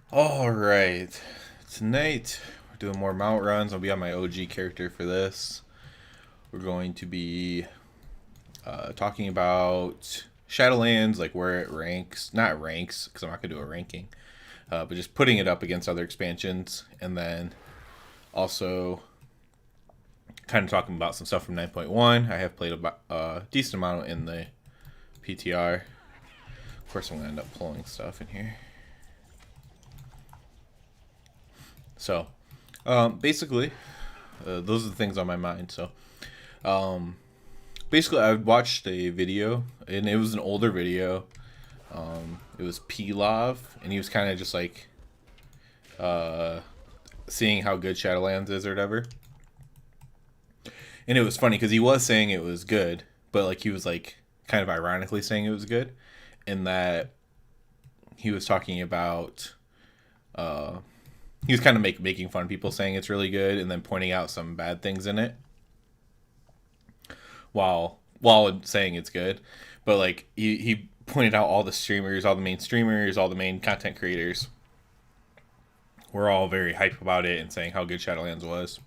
All right, tonight we're doing more mount runs. I'll be on my OG character for this. We're going to be talking about Shadowlands, like where it ranks, not ranks, because I'm not gonna do a ranking, but just putting it up against other expansions, and then also kind of talking about some stuff from 9.1. I have played a decent amount in the PTR. Of course, I'm gonna end up pulling stuff in here. So, basically, those are the things on my mind. So, um, basically, I watched a video, and it was an older video. It was P-Love, and he was kind of just like uh, seeing how good Shadowlands is or whatever. And it was funny because he was saying it was good, but like he was like kind of ironically saying it was good, in that he was talking about uh, he was kind of making fun of people saying it's really good, and then pointing out some bad things in it while saying it's good. But like he pointed out all the streamers, all the main streamers, all the main content creators were all very hype about it and saying how good Shadowlands was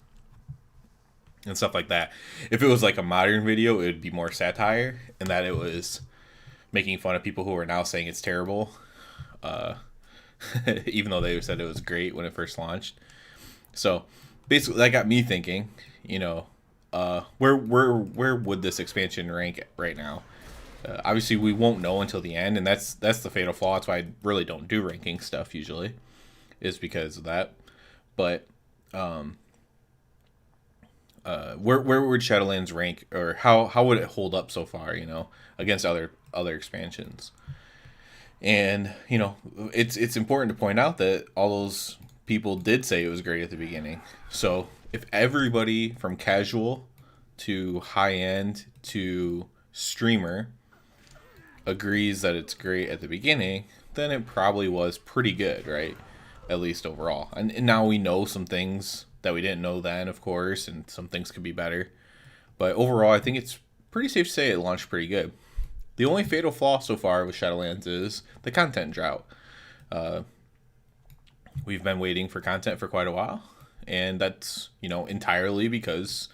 and stuff like that. If it was like a modern video, it would be more satire, and that it was making fun of people who are now saying it's terrible, uh, even though they said it was great when it first launched. So basically, that got me thinking. You know, where would this expansion rank right now? Obviously, we won't know until the end, and that's the fatal flaw. That's why I really don't do ranking stuff usually, is because of that. But where would Shadowlands rank, or how would it hold up so far? You know, against other expansions. And you know, it's important to point out that all those people did say it was great at the beginning. So if everybody from casual to high end to streamer agrees that it's great at the beginning, then it probably was pretty good, right? At least overall. And now we know some things that we didn't know then, of course, and some things could be better. But overall, I think it's pretty safe to say it launched pretty good. The only fatal flaw so far with Shadowlands is the content drought. Uh, we've been waiting for content for quite a while, and that's, you know, entirely because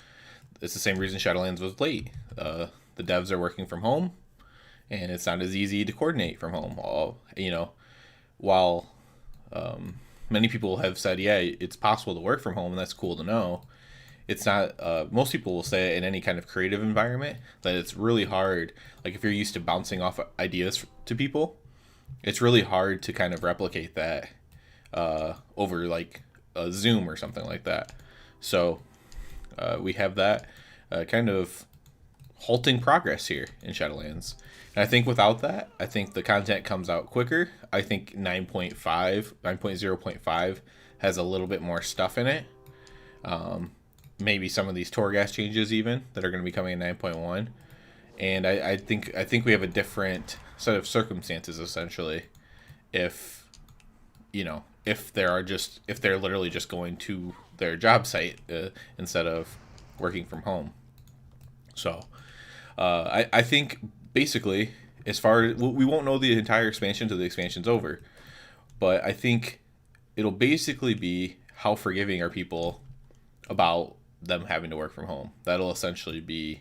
it's the same reason Shadowlands was late. The devs are working from home, and it's not as easy to coordinate from home. All, you know, while many people have said, yeah, it's possible to work from home, and that's cool to know. It's not. Most people will say in any kind of creative environment that it's really hard. Like if you're used to bouncing off ideas to people, it's really hard to kind of replicate that over like a Zoom or something like that. So we have that kind of halting progress here in Shadowlands. And I think without that, I think the content comes out quicker. I think 9.0.5 has a little bit more stuff in it. Maybe some of these Torghast changes even that are going to be coming in 9.1. And I think we have a different set of circumstances essentially if, you know, if they're literally just going to their job site instead of working from home. So I think basically, as far as we won't know the entire expansion till the expansion's over, but I think it'll basically be how forgiving are people about them having to work from home. That'll essentially be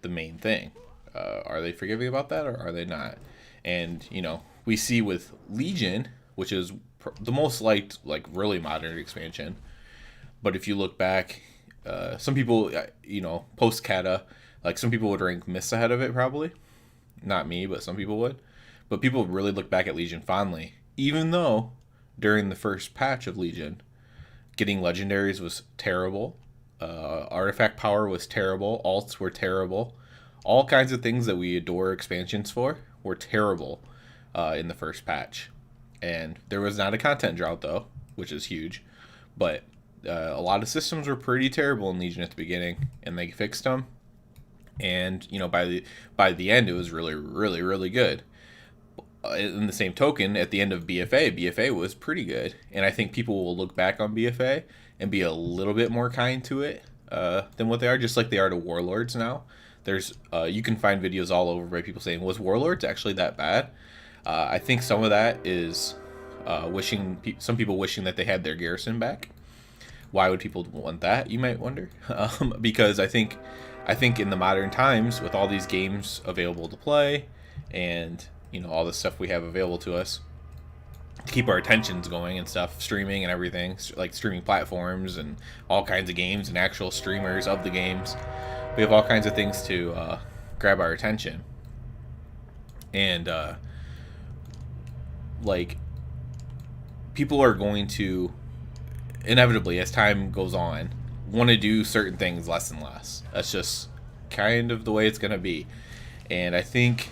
the main thing. Are they forgiving about that, or are they not? And you know, we see with Legion, which is the most liked, like really modern expansion. But if you look back, some people, you know, post Kata, like some people would rank Mists ahead of it probably. Not me, but some people would. But people really look back at Legion fondly, even though during the first patch of Legion, getting legendaries was terrible. Artifact power was terrible. Alts were terrible. All kinds of things that we adore expansions for were terrible in the first patch. And there was not a content drought though, which is huge. But a lot of systems were pretty terrible in Legion at the beginning, and they fixed them. And you know, by the end, it was really, really, really good. In the same token, at the end of BFA was pretty good, and I think people will look back on BFA and be a little bit more kind to it than what they are, just like they are to Warlords now. There's you can find videos all over by people saying, "Was Warlords actually that bad?" I think some of that is some people wishing that they had their garrison back. Why would people want that, you might wonder? Because I think in the modern times, with all these games available to play, and all the stuff we have available to us to keep our attentions going and stuff, streaming and everything, like streaming platforms and all kinds of games and actual streamers of the games, we have all kinds of things to grab our attention. And like, people are going to inevitably, as time goes on, want to do certain things less and less. That's just kind of the way it's going to be. And I think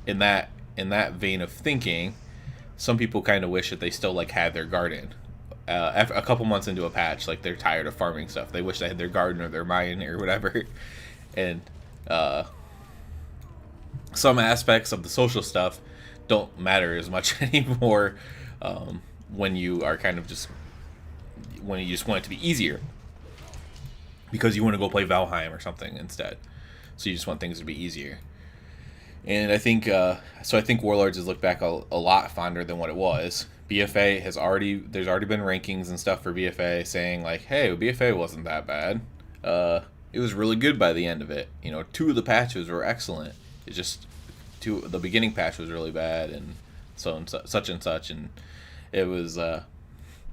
in that vein of thinking, some people kind of wish that they still like had their garden. After a couple months into a patch, like they're tired of farming stuff. They wish they had their garden or their mine or whatever. And some aspects of the social stuff don't matter as much anymore when you are kind of just when you just want it to be easier because you want to go play Valheim or something instead. So you just want things to be easier. And I think I think Warlords has looked back a lot fonder than what it was. BFA there's already been rankings and stuff for BFA saying like, hey, BFA wasn't that bad. It was really good by the end of it. 2 of the patches were excellent. It's just the beginning patch was really bad, and so and such and such, and it was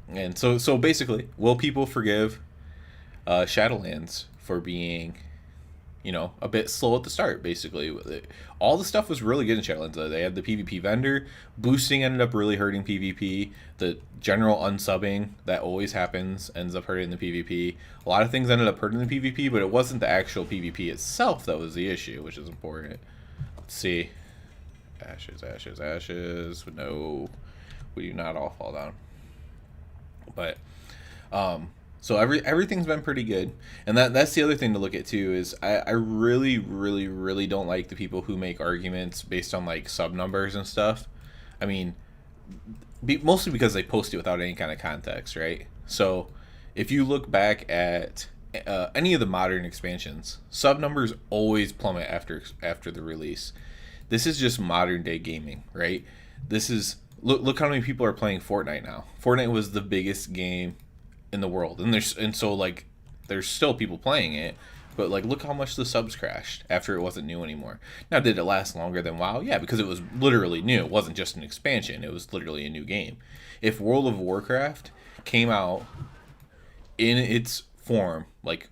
and so basically, will people forgive Shadowlands for being a bit slow at the start? Basically, all the stuff was really good in Shadowlands. They had the PvP vendor boosting, ended up really hurting PvP. The general unsubbing that always happens ends up hurting the PvP. A lot of things ended up hurting the PvP, but it wasn't the actual PvP itself that was the issue, which is important. Let's see. Ashes. No, we do not all fall down. But so everything's been pretty good, and that's the other thing to look at too. Is I really, really, really don't like the people who make arguments based on like sub numbers and stuff. I mean, mostly because they post it without any kind of context, right? So if you look back at any of the modern expansions, sub numbers always plummet after the release. This is just modern day gaming, right? This is look how many people are playing Fortnite now. Fortnite was the biggest game in the world, and so like there's still people playing it, but like look how much the subs crashed after it wasn't new anymore. Now, did it last longer than WoW? Yeah, because it was literally new. It wasn't just an expansion, it was literally a new game. If World of Warcraft came out in its form, like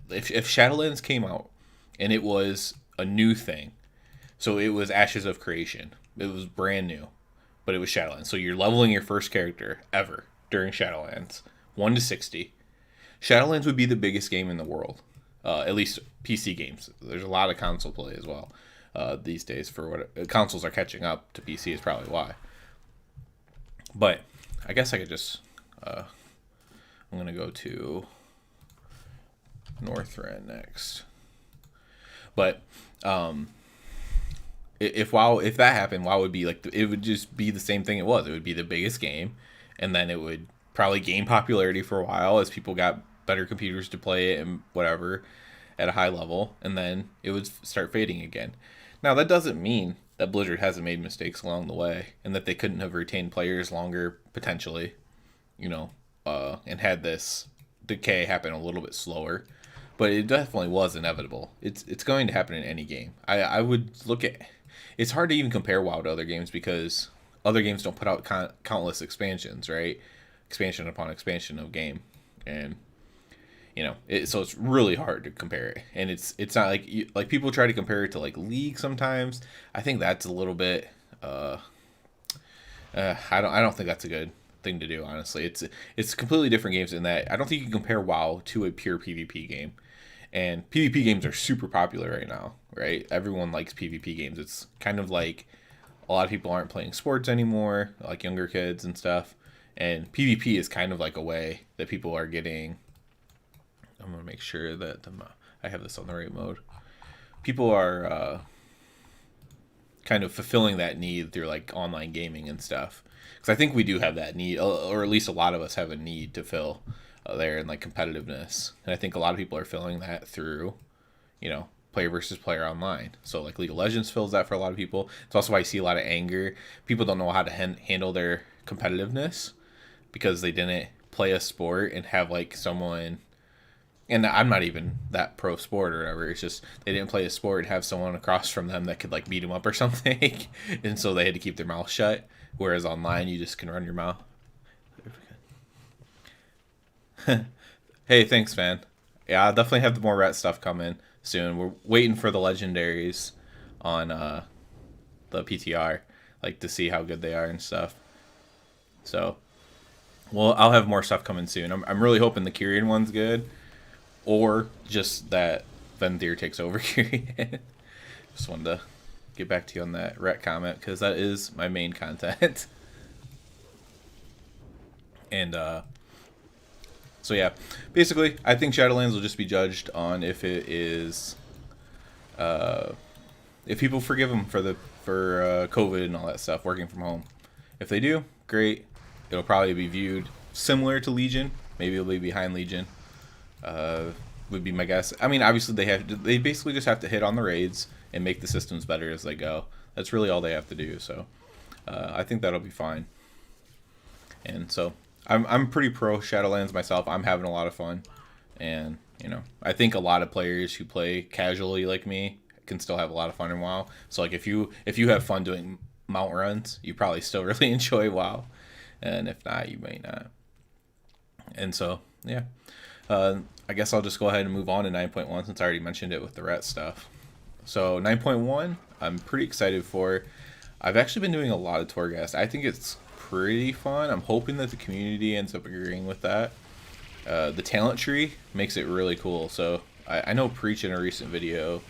if Shadowlands came out and it was a new thing, so it was Ashes of Creation, it was brand new, but it was Shadowlands, so you're leveling your first character ever during Shadowlands 1 to 60. Shadowlands would be the biggest game in the world, at least PC games. There's a lot of console play as well these days. For what consoles are catching up to PC is probably why. But I guess I could just I'm gonna go to Northrend next. But if that happened, WoW would be like it would just be the same thing it was. It would be the biggest game, and then it would probably gain popularity for a while as people got better computers to play it and whatever at a high level, and then it would start fading again. Now, that doesn't mean that Blizzard hasn't made mistakes along the way and that they couldn't have retained players longer potentially, and had this decay happen a little bit slower, but it definitely was inevitable. It's going to happen in any game. I would look at, it's hard to even compare WoW to other games because other games don't put out countless expansions, right? Expansion upon expansion of game, and so it's really hard to compare it. And it's not like people try to compare it to like League sometimes. I think that's a little bit I don't think that's a good thing to do, honestly. It's completely different games in that I don't think you can compare WoW to a pure PvP game. And PvP games are super popular right now, right? Everyone likes PvP games. It's kind of like a lot of people aren't playing sports anymore, like younger kids and stuff. And PvP is kind of like a way that people are getting. I'm going to make sure that I have this on the right mode. People are kind of fulfilling that need through like online gaming and stuff. Because I think we do have that need, or at least a lot of us have a need to fill there in like competitiveness. And I think a lot of people are filling that through, playing player versus player online. So like League of Legends fills that for a lot of people. It's also why you see a lot of anger. People don't know how to handle their competitiveness because they didn't play a sport and have like someone, and I'm not even that pro sport or whatever. It's just they didn't play a sport and have someone across from them that could like beat them up or something. And so they had to keep their mouth shut. Whereas online, you just can run your mouth. Hey, thanks, man. Yeah, I'll definitely have the more ret stuff coming soon. We're waiting for the legendaries on the PTR, like to see how good they are and stuff. So, well, I'll have more stuff coming soon. I'm really hoping the Kyrian one's good, or just that Venthyr takes over Kyrian. Just wanted to get back to you on that ret comment because that is my main content. And so yeah, basically, I think Shadowlands will just be judged on if it is, if people forgive them for COVID and all that stuff, working from home. If they do, great. It'll probably be viewed similar to Legion. Maybe it'll be behind Legion. Would be my guess. I mean, obviously they basically just have to hit on the raids and make the systems better as they go. That's really all they have to do. So I think that'll be fine. And so I'm pretty pro Shadowlands myself. I'm having a lot of fun, and I think a lot of players who play casually like me can still have a lot of fun in WoW. So like if you have fun doing mount runs, you probably still really enjoy WoW, and if not, you may not. And so yeah, I guess I'll just go ahead and move on to 9.1 since I already mentioned it with the ret stuff. So 9.1, I'm pretty excited for. I've actually been doing a lot of Torghast. I think it's pretty fun. I'm hoping that the community ends up agreeing with that. The talent tree makes it really cool. So I know Preach in a recent video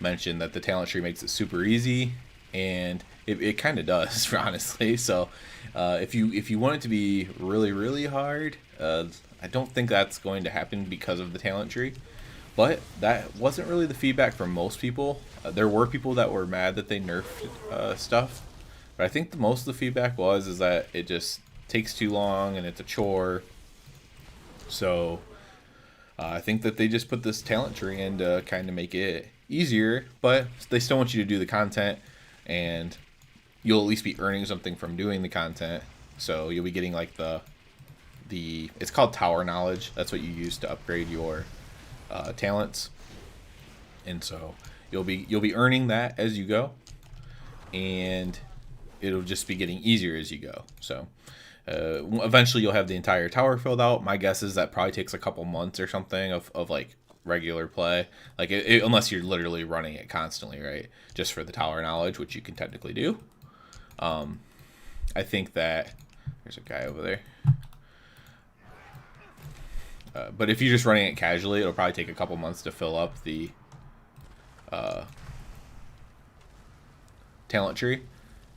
mentioned that the talent tree makes it super easy, and it kind of does, honestly. So if you want it to be really, really hard, I don't think that's going to happen because of the talent tree. But that wasn't really the feedback from most people. There were people that were mad that they nerfed stuff. But I think most of the feedback is that it just takes too long and it's a chore. So I think that they just put this talent tree in to kind of make it easier. But they still want you to do the content, and you'll at least be earning something from doing the content. So you'll be getting like the it's called tower knowledge. That's what you use to upgrade your talents, and so you'll be earning that as you go, and it'll just be getting easier as you go. So eventually you'll have the entire tower filled out. My guess is that probably takes a couple months or something of like regular play, like unless you're literally running it constantly, right, just for the tower knowledge, which you can technically do. I think that there's a guy over there. But if you're just running it casually, it'll probably take a couple months to fill up the talent tree.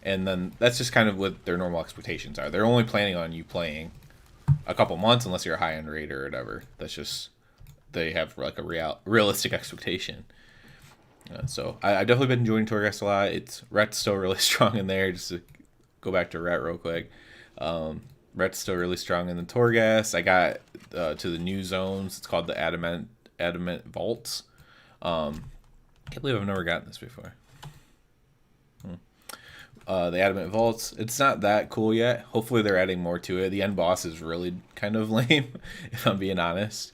And then that's just kind of what their normal expectations are. They're only planning on you playing a couple months unless you're a high-end raider or whatever. That's just, they have like a realistic expectation. So I've definitely been enjoying Torghast a lot. Ret's still really strong in there. Just to go back to Ret real quick. Ret's still really strong in the Torghast. I got to the new zones. It's called the Adamant Vaults. Can't believe I've never gotten this before. The Adamant Vaults. It's not that cool yet. Hopefully they're adding more to it. The end boss is really kind of lame, if I'm being honest.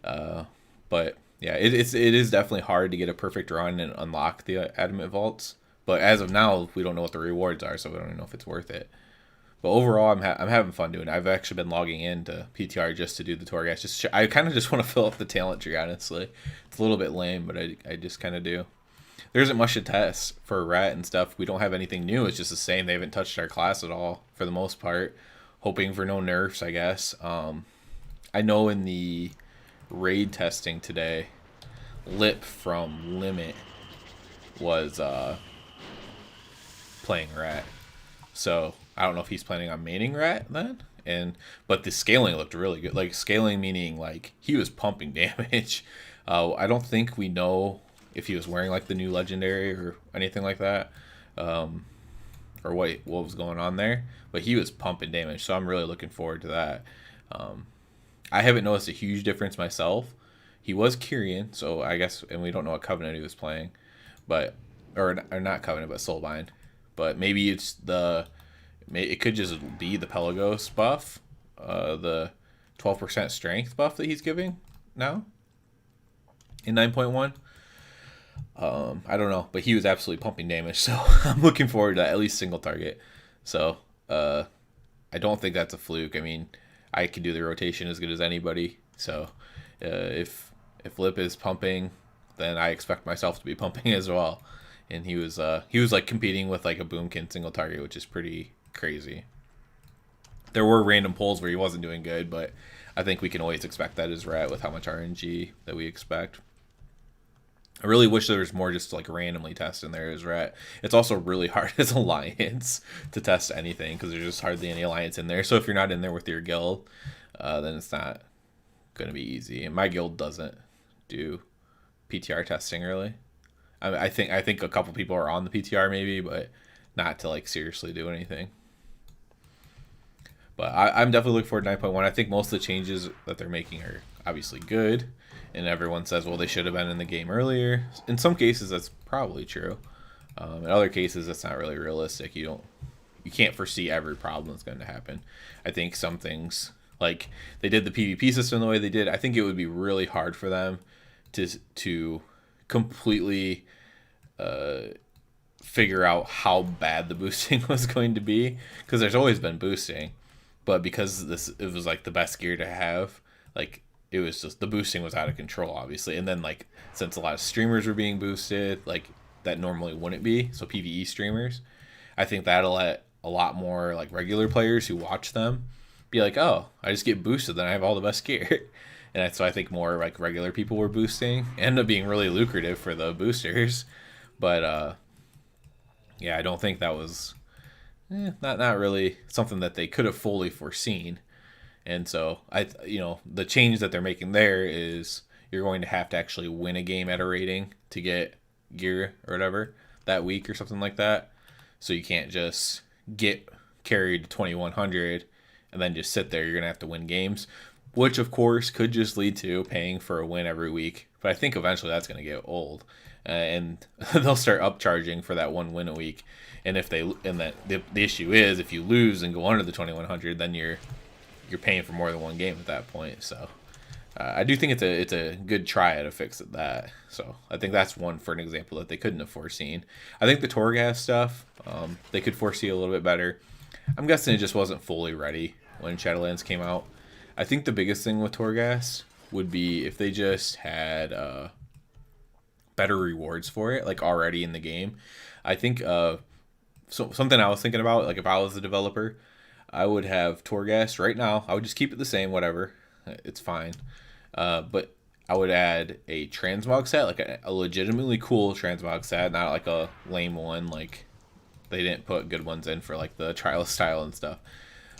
But yeah, it is definitely hard to get a perfect run and unlock the Adamant Vaults. But as of now, we don't know what the rewards are, so we don't even know if it's worth it. But overall, I'm having fun doing it. I've actually been logging into PTR just to do the Torghast. I kind of just want to fill up the talent tree, honestly. It's a little bit lame, but I just kind of do. There isn't much to test for Ret and stuff. We don't have anything new. It's just the same. They haven't touched our class at all for the most part. Hoping for no nerfs, I guess. I know in the raid testing today, Lip from Limit was playing Ret. So I don't know if he's planning on maining Ret then. But the scaling looked really good. Like scaling meaning like he was pumping damage. I don't think we know if he was wearing like the new legendary or anything like that, or what was going on there. But he was pumping damage, so I'm really looking forward to that. I haven't noticed a huge difference myself He was Kyrian, so I guess, and we don't know what Covenant he was playing, but or not Covenant, but Soulbind. But maybe it could just be the Pelagos buff, the 12% strength buff that he's giving now in 9.1. I don't know, but he was absolutely pumping damage, so I'm looking forward to at least single target. So I don't think that's a fluke. I mean, I can do the rotation as good as anybody. So if Lip is pumping, then I expect myself to be pumping as well. And he was like competing with like a Boomkin single target, which is pretty crazy. There were random pulls where he wasn't doing good, but I think we can always expect that as Rat with how much RNG that we expect. I really wish there was more just like randomly test in there as Rat. It's also really hard as Alliance to test anything because there's just hardly any Alliance in there. So if you're not in there with your guild, then it's not going to be easy. And my guild doesn't do PTR testing really. I think a couple people are on the PTR maybe, but not to like seriously do anything. But I'm definitely looking forward to 9.1. I think most of the changes that they're making are obviously good. And everyone says, well, they should have been in the game earlier. In some cases, that's probably true. In other cases, that's not really realistic. You can't foresee every problem that's going to happen. I think some things, like they did the PvP system the way they did, I think it would be really hard for them to completely figure out how bad the boosting was going to be. Because there's always been boosting. But because it was like the best gear to have, like it was just the boosting was out of control, obviously. And then like since a lot of streamers were being boosted, like that normally wouldn't be. So PvE streamers, I think that'll let a lot more like regular players who watch them be like, oh, I just get boosted, then I have all the best gear. And so I think more like regular people were boosting. It ended up being really lucrative for the boosters, but yeah, I don't think that was. Not really something that they could have fully foreseen. And so the change that they're making there is you're going to have to actually win a game at a rating to get gear or whatever that week or something like that. So you can't just get carried to 2100 and then just sit there. You're going to have to win games, which of course could just lead to paying for a win every week. But I think eventually that's going to get old. And they'll start upcharging for that one win a week. And the issue is if you lose and go under the 2100, then you're paying for more than one game at that point. So I do think it's a good try to fix that. So I think that's one for an example that they couldn't have foreseen. I think the Torghast stuff they could foresee a little bit better. I'm guessing it just wasn't fully ready when Shadowlands came out. I think the biggest thing with Torghast would be if they just had better rewards for it, like already in the game. I think something I was thinking about, like if I was the developer, I would have Torghast right now. I would just keep it the same, whatever. It's fine. But I would add a transmog set, like a legitimately cool transmog set, not like a lame one, like they didn't put good ones in for like the trial style and stuff.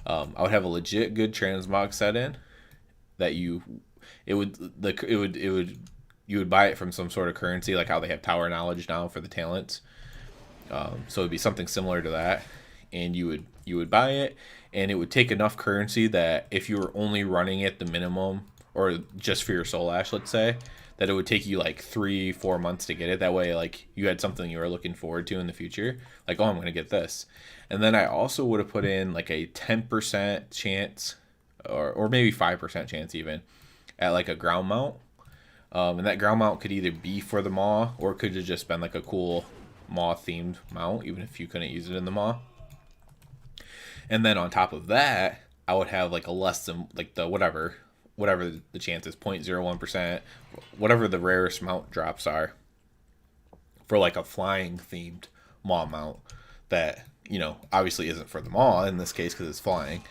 I would have a legit good transmog set in that you would buy it from some sort of currency, like how they have tower knowledge now for the talents. So it'd be something similar to that, and you would buy it, and it would take enough currency that if you were only running it the minimum, or just for your Soul Ash, let's say, that it would take you like 3-4 months to get it. That way, like you had something you were looking forward to in the future, like, oh, I'm gonna get this. And then I also would have put in like a 10% chance, or maybe 5% chance even, at like a ground mount. And that ground mount could either be for the Maw, or it could have just been like a cool Maw themed mount, even if you couldn't use it in the Maw. And then on top of that, I would have like a less than like the whatever the chance is, 0.01%, whatever the rarest mount drops are, for like a flying themed Maw mount that, obviously isn't for the Maw in this case because it's flying,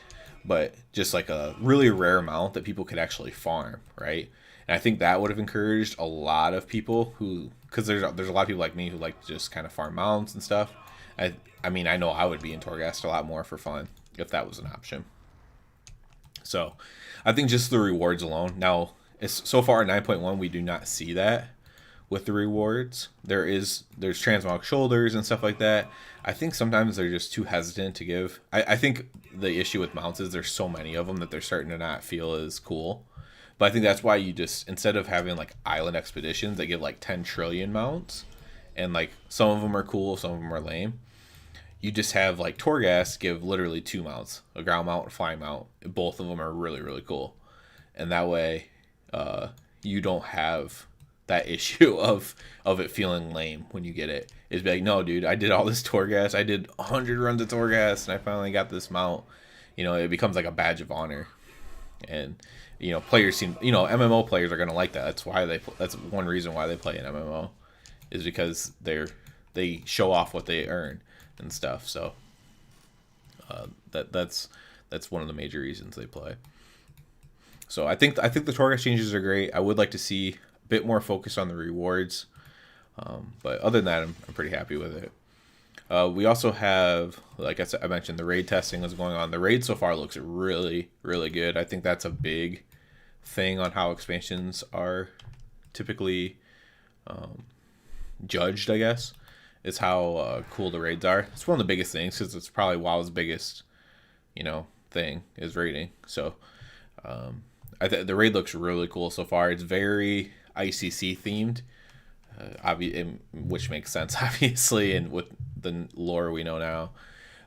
but just like a really rare mount that people could actually farm, right? And I think that would have encouraged a lot of people because there's a lot of people like me who like to just kind of farm mounts and stuff. I mean, I know I would be in Torghast a lot more for fun if that was an option. So I think just the rewards alone. Now, so far in 9.1, we do not see that with the rewards. There's transmog shoulders and stuff like that. I think sometimes they're just too hesitant to give. I think the issue with mounts is there's so many of them that they're starting to not feel as cool. But I think that's why you just, instead of having like island expeditions that give like 10 trillion mounts, and like some of them are cool, some of them are lame, you just have like Torghast give literally 2 mounts, a ground mount and a flying mount. Both of them are really, really cool. And that way, you don't have that issue of it feeling lame when you get it. It's like, no, dude, I did all this Torghast. I did 100 runs of Torghast, and I finally got this mount. It becomes like a badge of honor. And players seem, MMO players are gonna like that. That's why that's one reason why they play an MMO, is because they show off what they earn and stuff. So that's one of the major reasons they play. So I think the Torghast changes are great. I would like to see a bit more focus on the rewards, but other than that, I'm pretty happy with it. We also have, like I mentioned, the raid testing is going on. The raid so far looks really, really good. I think that's a big thing on how expansions are typically judged, I guess, is how cool the raids are. It's one of the biggest things because it's probably WoW's biggest, thing is raiding. So the raid looks really cool so far. It's very ICC themed, which makes sense, obviously, and with the lore we know now.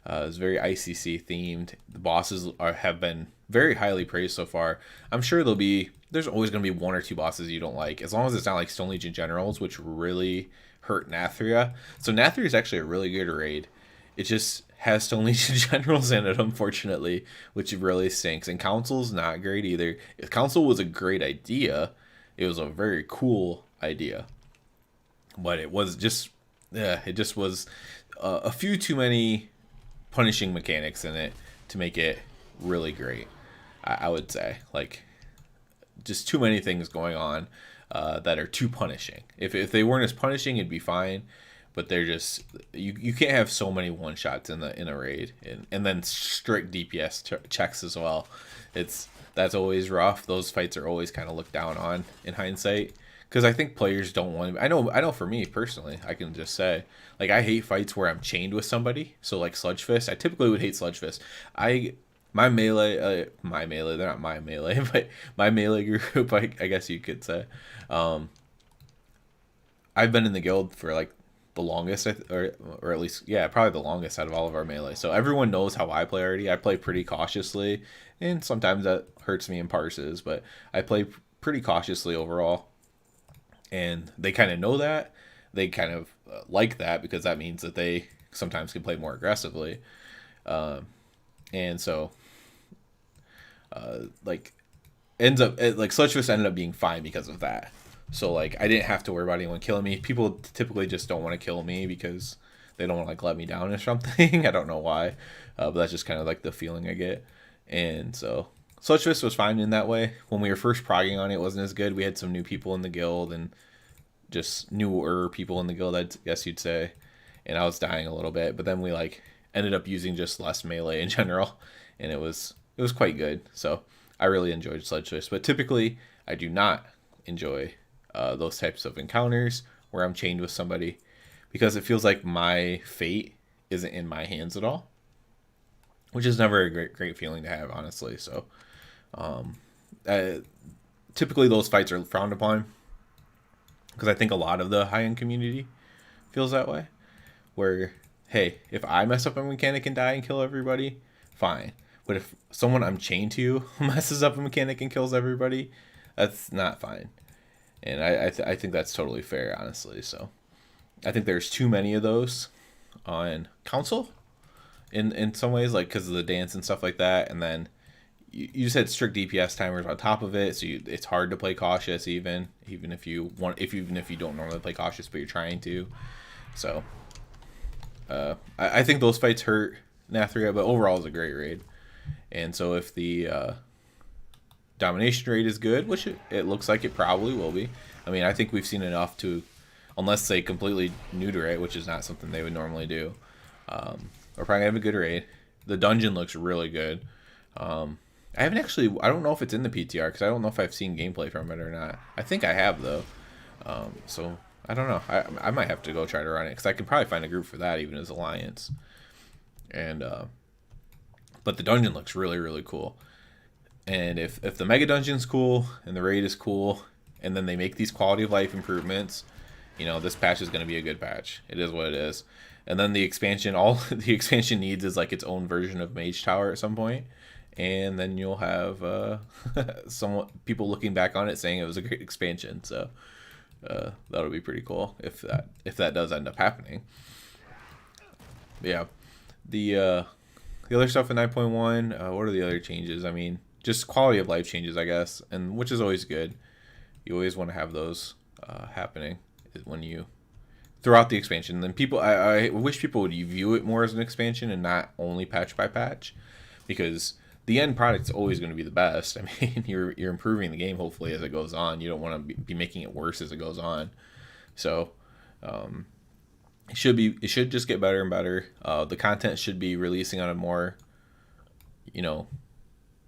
It's very ICC themed. The bosses have been very highly praised so far. I'm sure there's always going to be one or two bosses you don't like, as long as it's not like Stone Legion Generals, which really hurt Nathria. So Nathria is actually a really good raid. It just has Stone Legion Generals in it, unfortunately, which really stinks. And Council's not great either. Council was a great idea. It was a very cool idea. But it was just, it just was a few too many punishing mechanics in it to make it really great. I would say, like, just too many things going on that are too punishing. If they weren't as punishing, it'd be fine. But they're just, you can't have so many one shots in a raid, and then strict DPS checks as well. That's always rough. Those fights are always kind of looked down on in hindsight. Because I think players don't want to. I know for me personally, I can just say, like, I hate fights where I'm chained with somebody. So like Sludge Fist, I typically would hate Sludge Fist. My melee, they're not my melee, but my melee group, I guess you could say. I've been in the guild for like the longest, or at least, yeah, probably the longest out of all of our melee. So everyone knows how I play already. I play pretty cautiously, and sometimes that hurts me in parses, but I play pretty cautiously overall. And they kind of know that. They kind of like that because that means that they sometimes can play more aggressively. And so, like, Sludge Fist ended up being fine because of that. So, like, I didn't have to worry about anyone killing me. People typically just don't want to kill me because they don't want to, like, let me down or something. I don't know why. But that's just kind of, like, the feeling I get. And so Sludge Fist was fine in that way. When we were first progging on it, it wasn't as good. We had some new people in the guild and just newer people in the guild, I guess you'd say. And I was dying a little bit. But then we, like, ended up using just less melee in general. And it was quite good. So I really enjoyed Sludge Fist. But typically, I do not enjoy those types of encounters where I'm chained with somebody, because it feels like my fate isn't in my hands at all, which is never a great feeling to have, honestly. So typically those fights are frowned upon, because I think a lot of the high-end community feels that way, where, hey, if I mess up a mechanic and die and kill everybody, fine. But if someone I'm chained to messes up a mechanic and kills everybody, that's not fine. And I think that's totally fair, honestly. So I think there's too many of those on Council in some ways, like, because of the dance and stuff like that. And then you just had strict DPS timers on top of it, so it's hard to play cautious even if you don't normally play cautious, but you're trying to. So I think those fights hurt Nathria, but overall it's a great raid. And so if the domination rate is good, which it looks like it probably will be. I mean, I think we've seen enough to, unless they completely neuter it, which is not something they would normally do, we're probably gonna have a good raid. The dungeon looks really good. I don't know if it's in the PTR, because I don't know if I've seen gameplay from it or not. I think I have, though. So I don't know. I might have to go try to run it, because I could probably find a group for that even as Alliance. And but the dungeon looks really, really cool. And if the mega dungeon's cool and the raid is cool, and then they make these quality of life improvements, this patch is going to be a good patch. It is what it is. And then the expansion, all the expansion needs is like its own version of Mage Tower at some point, and then you'll have some people looking back on it saying it was a great expansion. So that'll be pretty cool if that does end up happening. But yeah, the other stuff in 9.1, what are the other changes? I mean, just quality of life changes, I guess, and which is always good. You always want to have those happening when you throughout the expansion. Then I wish people would view it more as an expansion and not only patch by patch, because the end product's always going to be the best. I mean, you're improving the game hopefully as it goes on. You don't want to be making it worse as it goes on. So it should just get better and better. The content should be releasing on a more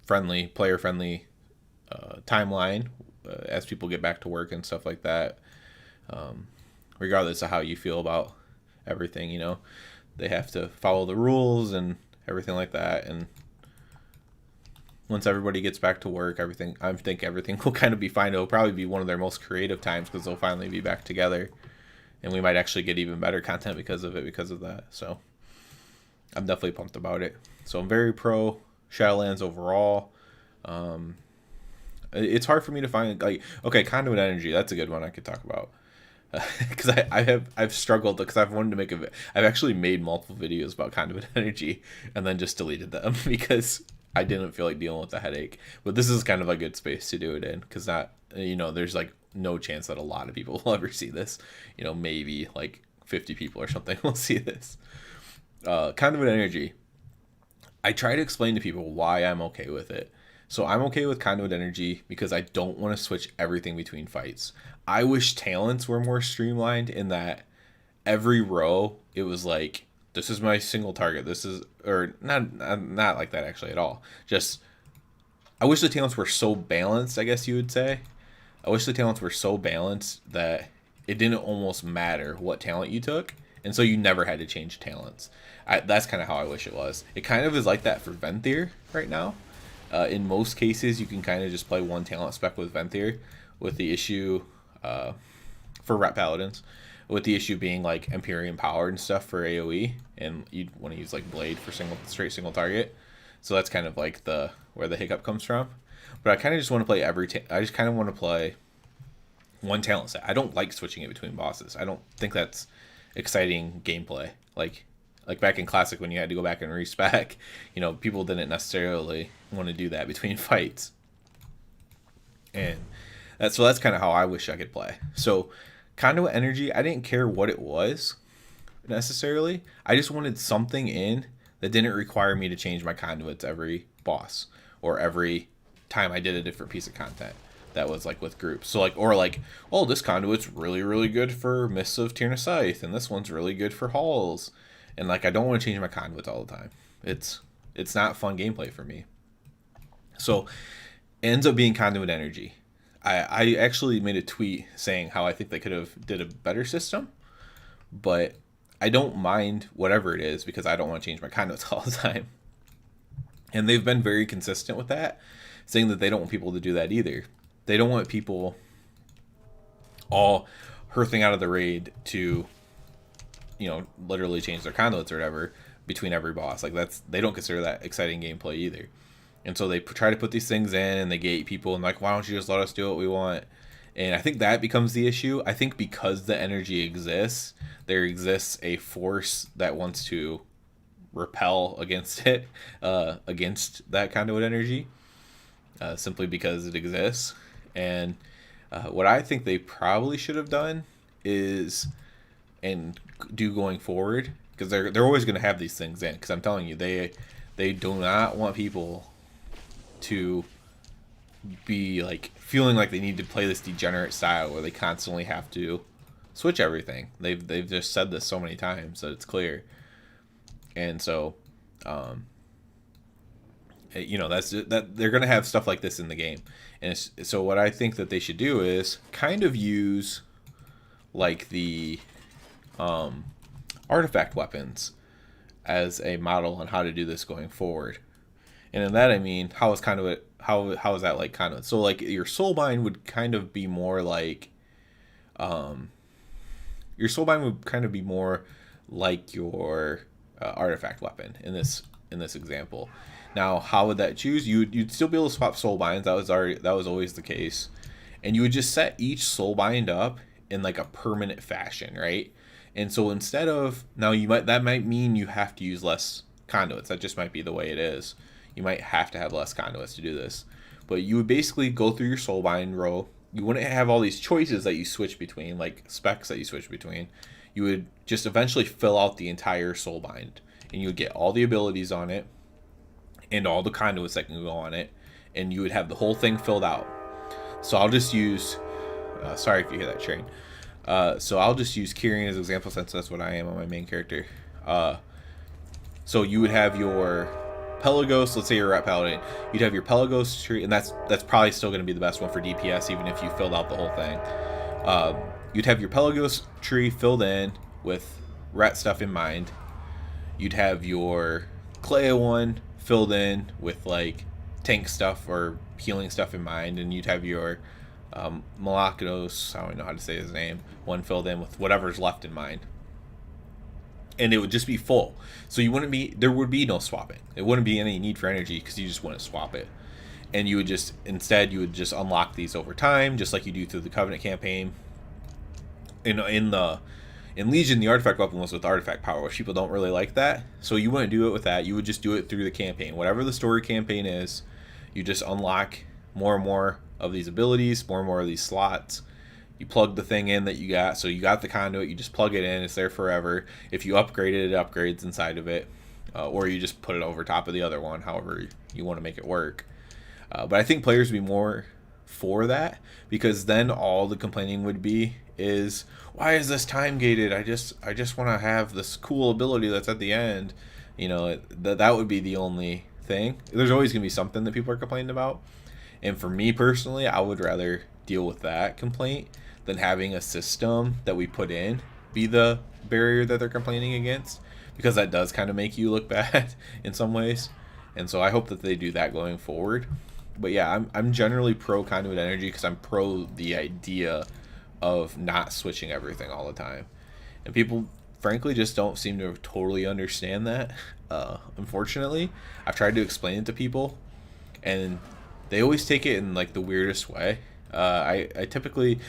player friendly timeline as people get back to work and stuff like that. Regardless of how you feel about everything, they have to follow the rules and everything like that. And once everybody gets back to work, I think everything will kind of be fine. It'll probably be one of their most creative times because they'll finally be back together, and we might actually get even better content because of that. So I'm definitely pumped about it. So I'm very pro Shadowlands overall. It's hard for me to find Conduit Energy. That's a good one I could talk about. Because I've struggled because I've wanted to I've actually made multiple videos about Conduit Energy and then just deleted them because I didn't feel like dealing with the headache. But this is kind of a good space to do it in, because there's like no chance that a lot of people will ever see this. Maybe like 50 people or something will see this. Conduit Energy. I try to explain to people why I'm okay with it. So I'm okay with Conduit Energy because I don't want to switch everything between fights. I wish talents were more streamlined in that every row it was like, this is my single target. Or not like that actually at all. Just, I wish the talents were so balanced, I guess you would say. I wish the talents were so balanced that it didn't almost matter what talent you took, and so you never had to change talents. That's kind of how I wish it was. It kind of is like that for Venthyr right now. In most cases, you can kind of just play one talent spec with Venthyr, with the issue for Ret Paladins, with the issue being like Empyrean Power and stuff for AoE, and you'd want to use like Blade for straight single target. So that's kind of like where the hiccup comes from. But I kind of just want to play I just kind of want to play one talent set. I don't like switching it between bosses. I don't think that's exciting gameplay. Like back in Classic when you had to go back and respec, people didn't necessarily want to do that between fights. And that's kind of how I wish I could play. So Conduit Energy, I didn't care what it was necessarily. I just wanted something in that didn't require me to change my conduits every boss or every time I did a different piece of content that was like with groups. So oh, this conduit's really, really good for Mists of Tyrna Scythe, and this one's really good for Halls. And I don't want to change my conduits all the time. It's not fun gameplay for me. So it ends up being Conduit Energy. I actually made a tweet saying how I think they could have did a better system, but I don't mind whatever it is because I don't want to change my conduits all the time. And they've been very consistent with that, saying that they don't want people to do that either. They don't want people all hearthing out of the raid to, literally change their conduits or whatever between every boss. They don't consider that exciting gameplay either. And so they try to put these things in and they gate people and why don't you just let us do what we want? And I think that becomes the issue. I think because the energy exists, there exists a force that wants to repel against it, against that conduit energy, simply because it exists. And what I think they probably should have done is, and do going forward, because they're always going to have these things in, because I'm telling you, they do not want people to be feeling like they need to play this degenerate style where they constantly have to switch everything. They've just said this so many times that it's clear. And so that's that they're going to have stuff like this in the game. And so what I think that they should do is kind of use the artifact weapons as a model on how to do this going forward. And in that I mean, how is conduit, how is that like conduit? So like your soulbind would kind of be more like, your soulbind would kind of be more like your artifact weapon in this example. Now, how would that choose? You'd still be able to swap soulbinds. That was always the case, and you would just set each soulbind up in like a permanent fashion, right? And so instead of, now you might, that might mean you have to use less conduits. That just might be the way it is. You might have to have less conduits to do this, but you would basically go through your soulbind row. You wouldn't have all these choices that you switch between, like specs that you switch between. You would just eventually fill out the entire soulbind, and you would get all the abilities on it and all the conduits that can go on it, and you would have the whole thing filled out. So I'll just use, sorry if you hear that train. So I'll just use Kyrian as an example since that's what I am on my main character. So you would have your Pelagos, let's say you're at Paladin, you'd have your Pelagos tree, and that's probably still going to be the best one for DPS, even if you filled out the whole thing. You'd have your Pelagos tree filled in with rat stuff in mind. You'd have your Clea one filled in with like tank stuff or healing stuff in mind, and you'd have your Malakinos, I don't know how to say his name, one filled in with whatever's left in mind. And it would just be full. So there would be no swapping. It wouldn't be any need for energy because you just wouldn't swap it. And you would just unlock these over time, just like you do through the Covenant campaign. In Legion, the artifact weapon was with artifact power, which people don't really like that. So you wouldn't do it with that. You would just do it through the campaign. Whatever the story campaign is, you just unlock more and more of these abilities, more and more of these slots. You plug the thing in that you got. So you got the conduit, you just plug it in, it's there forever. If you upgrade it, it upgrades inside of it. Or you just put it over top of the other one, however you want to make it work. But I think players would be more for that, because then all the complaining would be is, why is this time gated? I just want to have this cool ability that's at the end. You know, that would be the only thing. There's always going to be something that people are complaining about. And for me personally, I would rather deal with that complaint than having a system that we put in be the barrier that they're complaining against, because that does kind of make you look bad in some ways. And so I hope that they do that going forward. But yeah, I'm generally pro conduit energy because I'm pro the idea of not switching everything all the time. And people frankly just don't seem to totally understand that. Unfortunately, I've tried to explain it to people and they always take it in like the weirdest way. You're typically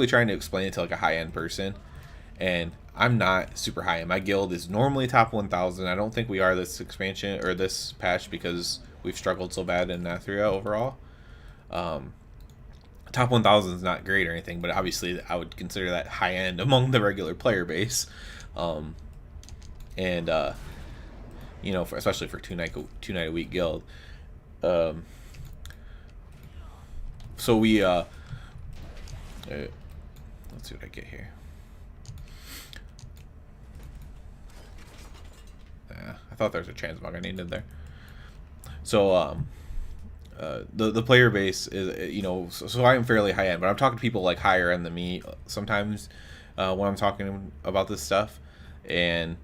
trying to explain it to like a high-end person, and I'm not super high end. My guild is normally top 1,000. I don't think we are this expansion or this patch because we've struggled so bad in Nathria overall. Top 1,000 is not great or anything, but obviously I would consider that high end among the regular player base. Especially for two night a week guild. So we let's see what I get here. I thought there was a transmog I needed there. So the player base is so I am fairly high end, but I'm talking to people like higher end than me sometimes when I'm talking about this stuff, and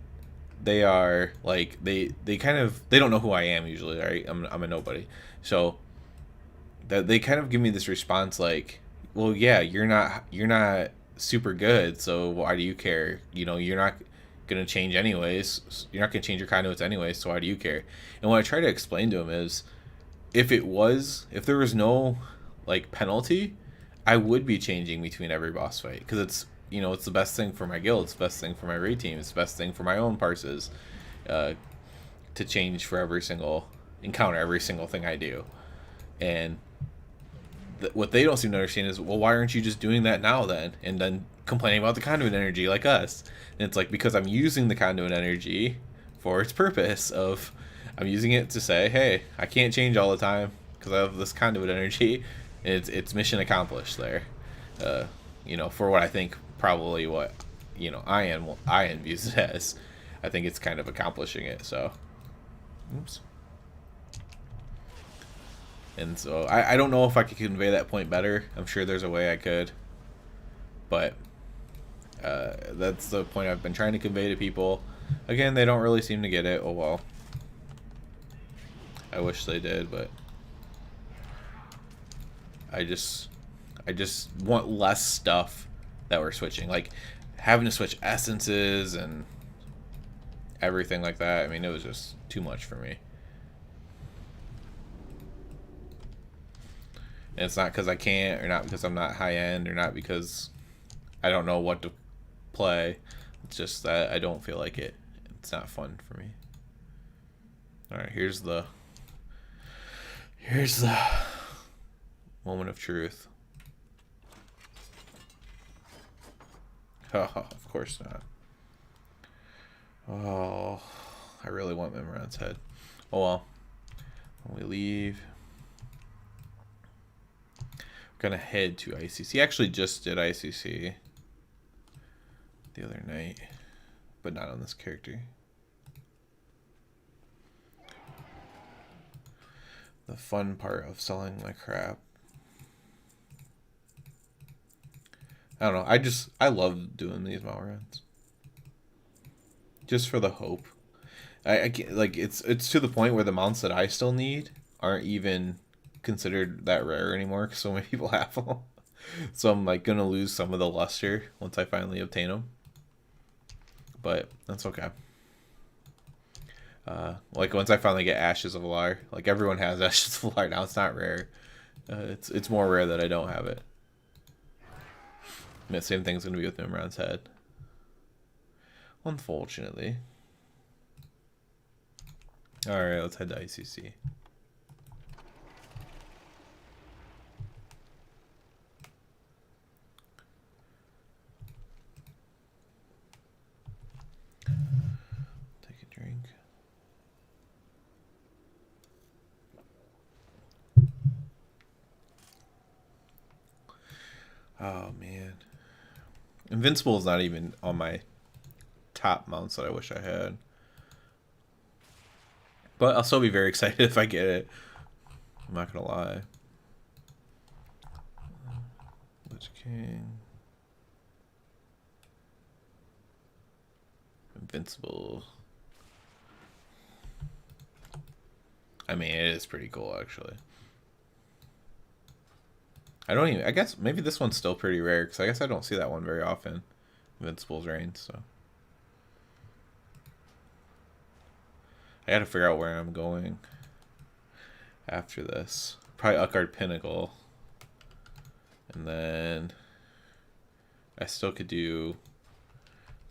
they are like they don't know who I am usually, right? I'm a nobody, so that they kind of give me this response like, well, yeah, you're not super good, so why do you care? You're not gonna change anyways. You're not gonna change your conduits anyways, so why do you care? And what I try to explain to them is, if there was no like penalty, I would be changing between every boss fight, because it's it's the best thing for my guild, it's the best thing for my raid team, it's the best thing for my own parses, to change for every single encounter, every single thing I do. And what they don't seem to understand is, well, why aren't you just doing that now then, and then complaining about the conduit energy like us? And it's like, because I'm using the conduit energy for its purpose of, I'm using it to say, hey, I can't change all the time because I have this conduit energy, and it's mission accomplished there. For what I think probably what Ian views it as. I think it's kind of accomplishing it. So, oops. And so I don't know if I could convey that point better. I'm sure there's a way I could, but that's the point I've been trying to convey to people. Again, they don't really seem to get it. Oh well. I wish they did, but I just want less stuff that we're switching. Like having to switch essences and everything like that. I mean, it was just too much for me. And it's not because I can't, or not because I'm not high end, or not because I don't know what to play. It's just that I don't feel like it. It's not fun for me. Alright, here's the moment of truth. Oh, of course not. Oh, I really want Memron's head. Oh well. When we leave, we're gonna head to ICC. Actually just did ICC the other night, but not on this character. The fun part of selling my crap. I don't know. I love doing these mount runs. Just for the hope. I can't, like, it's to the point where the mounts that I still need aren't even considered that rare anymore because so many people have them. So I'm like gonna lose some of the luster once I finally obtain them. But that's okay. Like once I finally get Ashes of Alar, like everyone has Ashes of Alar now. It's not rare. It's more rare that I don't have it. And the same thing's gonna be with Nimrod's head. Unfortunately. Alright, let's head to ICC. Take a drink. Oh man. Invincible is not even on my top mounts that I wish I had. But I'll still be very excited if I get it. I'm not gonna lie. Lich King. Invincible. I mean, it is pretty cool, actually. I guess maybe this one's still pretty rare, because I guess I don't see that one very often. Invincible's Reign, so. I gotta figure out where I'm going after this. Probably Utgard Pinnacle. And then I still could do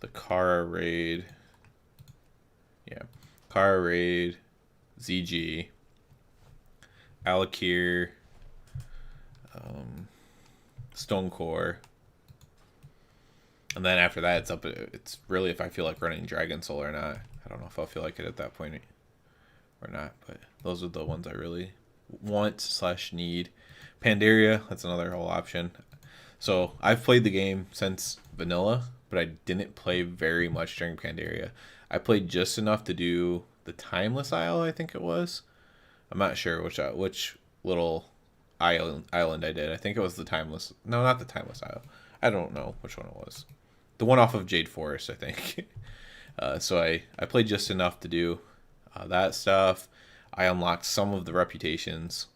the Kara raid. Yeah. Kara raid, ZG, Alakir, Stonecore. And then after that, it's really if I feel like running Dragon Soul or not. I don't know if I'll feel like it at that point or not, but those are the ones I really want / need. Pandaria, that's another whole option. So I've played the game since vanilla, but I didn't play very much during Pandaria. I played just enough to do the Timeless Isle, I think it was. I'm not sure which little island I did. I think it was the Timeless. No, not the Timeless Isle. I don't know which one it was. The one off of Jade Forest, I think. So I played just enough to do that stuff. I unlocked some of the reputations,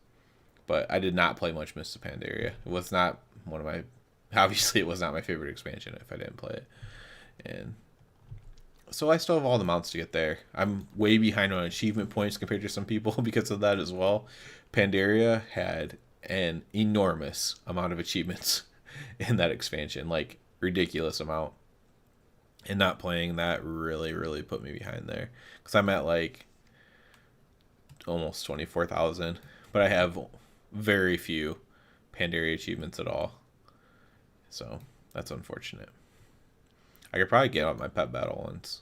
but I did not play much Mists of Pandaria. It was not one of my... Obviously, it was not my favorite expansion if I didn't play it. And so I still have all the mounts to get there. I'm way behind on achievement points compared to some people because of that as well. Pandaria had an enormous amount of achievements in that expansion, like ridiculous amount. And not playing that really put me behind there, because I'm at like almost 24,000, but I have very few Pandaria achievements at all. So that's unfortunate. I could probably get out my pet battle ones.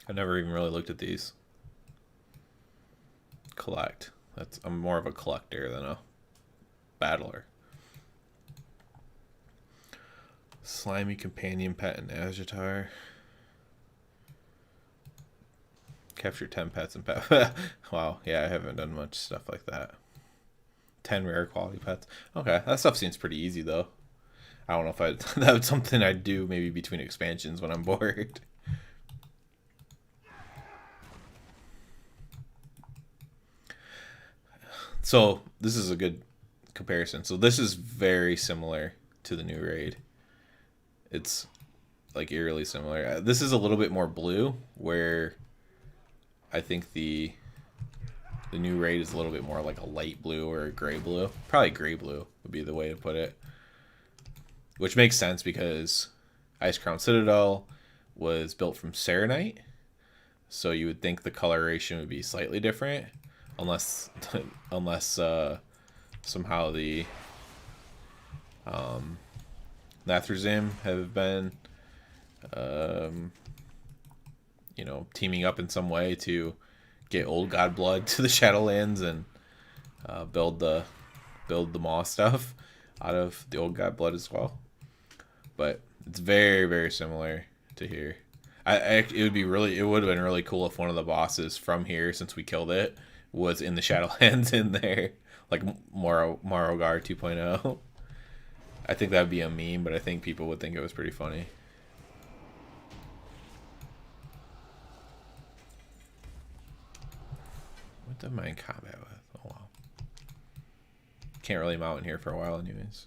I never even really looked at these. Collect. I'm more of a collector than a battler. Slimy companion pet and Agitar. Capture 10 pets and pet. Wow, yeah, I haven't done much stuff like that. 10 rare quality pets. Okay, that stuff seems pretty easy though. I don't know if that's something I'd do maybe between expansions when I'm bored. So this is a good comparison. So this is very similar to the new raid. It's like eerily similar. This is a little bit more blue, where I think the new raid is a little bit more like a light blue or a gray blue. Probably gray blue would be the way to put it. Which makes sense because Ice Crown Citadel was built from Serenite. So you would think the coloration would be slightly different, unless somehow the Nathrazim have been teaming up in some way to get old god blood to the Shadowlands and build the Maw stuff out of the old god blood as well. But it's very, very similar to here. It would have been really cool if one of the bosses from here, since we killed it, was in the Shadowlands in there, like Morrogar 2.0. I think that would be a meme, but I think people would think it was pretty funny. What am I in combat with? Oh wow. Can't really mount in here for a while anyways.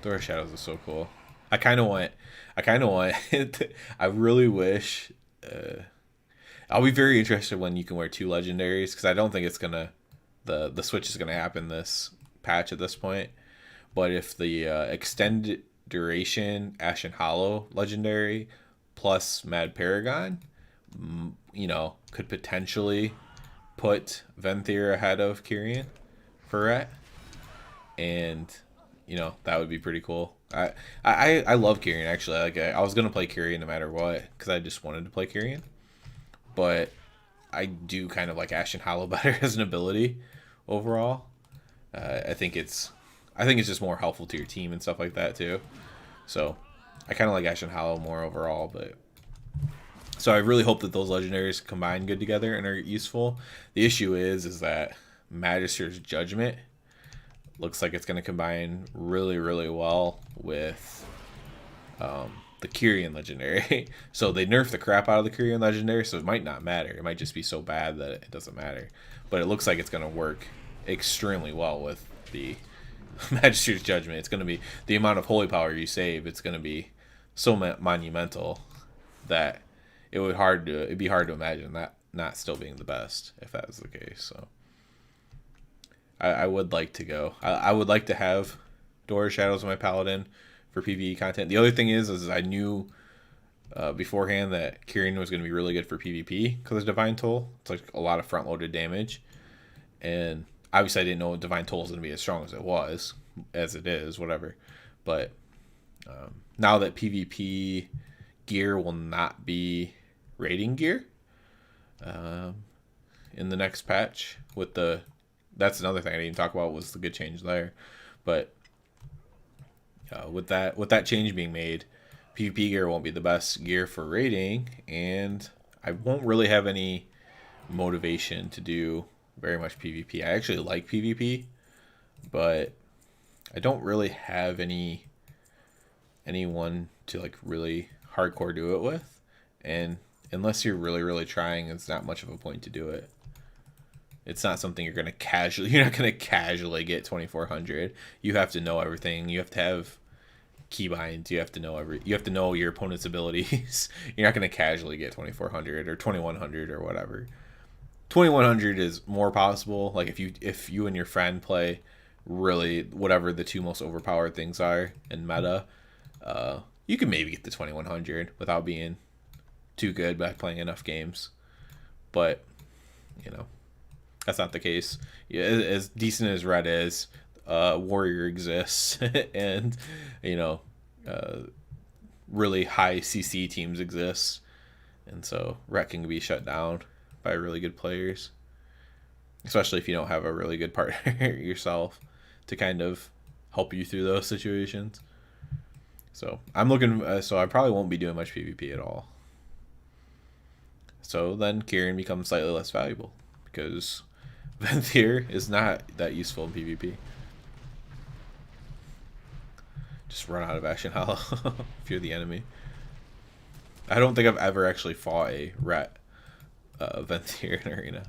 Door of Shadows is so cool. I kind of want I really wish I'll be very interested when you can wear 2 legendaries, because I don't think it's gonna the switch is gonna happen this patch at this point. But if the extended duration Ashen Hollow legendary plus Mad Paragon, could potentially put Venthyr ahead of Kyrian for Ret, and that would be pretty cool. I love Kyrian actually. Like I was gonna play Kyrian no matter what, because I just wanted to play Kyrian. But I do kind of like Ashen Hollow better as an ability overall. I think it's just more helpful to your team and stuff like that too. So I kind of like Ashen Hollow more overall. But so I really hope that those legendaries combine good together and are useful. The issue is that Magister's Judgment looks like it's going to combine really, really well with the Kyrian legendary. So they nerfed the crap out of the Kyrian legendary, so it might not matter. It might just be so bad that it doesn't matter. But it looks like it's going to work extremely well with the Magister's Judgment. It's going to be the amount of holy power you save. It's going to be so monumental that it'd be hard to imagine that not still being the best if that was the case. So I would like to go. I would like to have Door of Shadows of my Paladin for PvE content. The other thing is I knew beforehand that Kyrian was going to be really good for PvP because of Divine Toll. It's like a lot of front-loaded damage. And obviously I didn't know Divine Toll was going to be as strong as it is, whatever. But now that PvP gear will not be raiding gear in the next patch that's another thing I didn't talk about, was the good change there. But with that change being made, PvP gear won't be the best gear for raiding, and I won't really have any motivation to do very much PvP. I actually like PvP, but I don't really have anyone to like really hardcore do it with, and unless you're really, really trying, it's not much of a point to do it. It's not something you're not going to casually get 2400. You have to know everything. You have to have keybinds. You have to know your opponent's abilities. You're not going to casually get 2400 or 2100 or whatever. 2100 is more possible. Like if you and your friend play really whatever the 2 most overpowered things are in meta, you can maybe get the 2100 without being too good by playing enough games. But that's not the case. Yeah, as decent as Red is, Warrior exists, and really high CC teams exist, and so Red can be shut down by really good players, especially if you don't have a really good partner yourself to kind of help you through those situations. So I'm looking. So I probably won't be doing much PvP at all. So then Kyrian becomes slightly less valuable because Venthyr is not that useful in PvP. Just run out of Ashen Hollow if you're the enemy. I don't think I've ever actually fought a Ret Venthyr in Arena.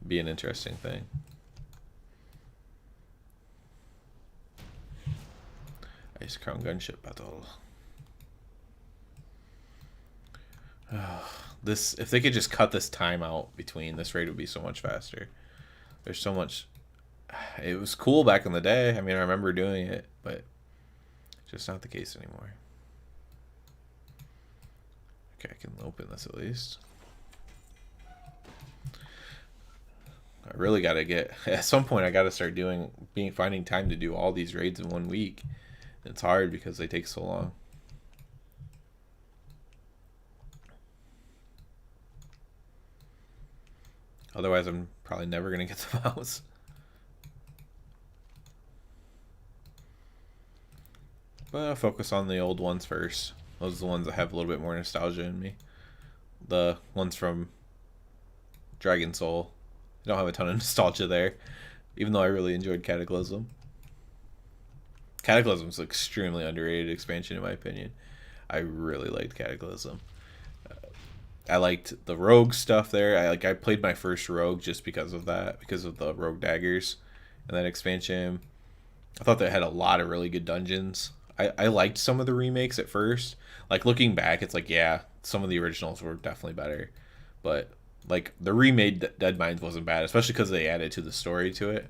Be an interesting thing. Ice Crown Gunship Battle. This, if they could just cut this time out between, this raid would be so much faster. There's so much. It was cool back in the day. I mean, I remember doing it, but just not the case anymore. Okay, I can open this at least. I really got to get, at some point I got to start finding time to do all these raids in 1 week. It's hard because they take so long. Otherwise, I'm probably never going to get the mouse. But I'll focus on the old ones first. Those are the ones that have a little bit more nostalgia in me. The ones from Dragon Soul. I don't have a ton of nostalgia there, even though I really enjoyed Cataclysm. Cataclysm's an extremely underrated expansion in my opinion. I really liked Cataclysm. I liked the rogue stuff there. I played my first rogue just because of that, because of the rogue daggers in that expansion. I thought they had a lot of really good dungeons. I liked some of the remakes at first. Like, looking back, it's like, yeah, some of the originals were definitely better. But, like, the remade Dead Mines wasn't bad, especially because they added to the story to it.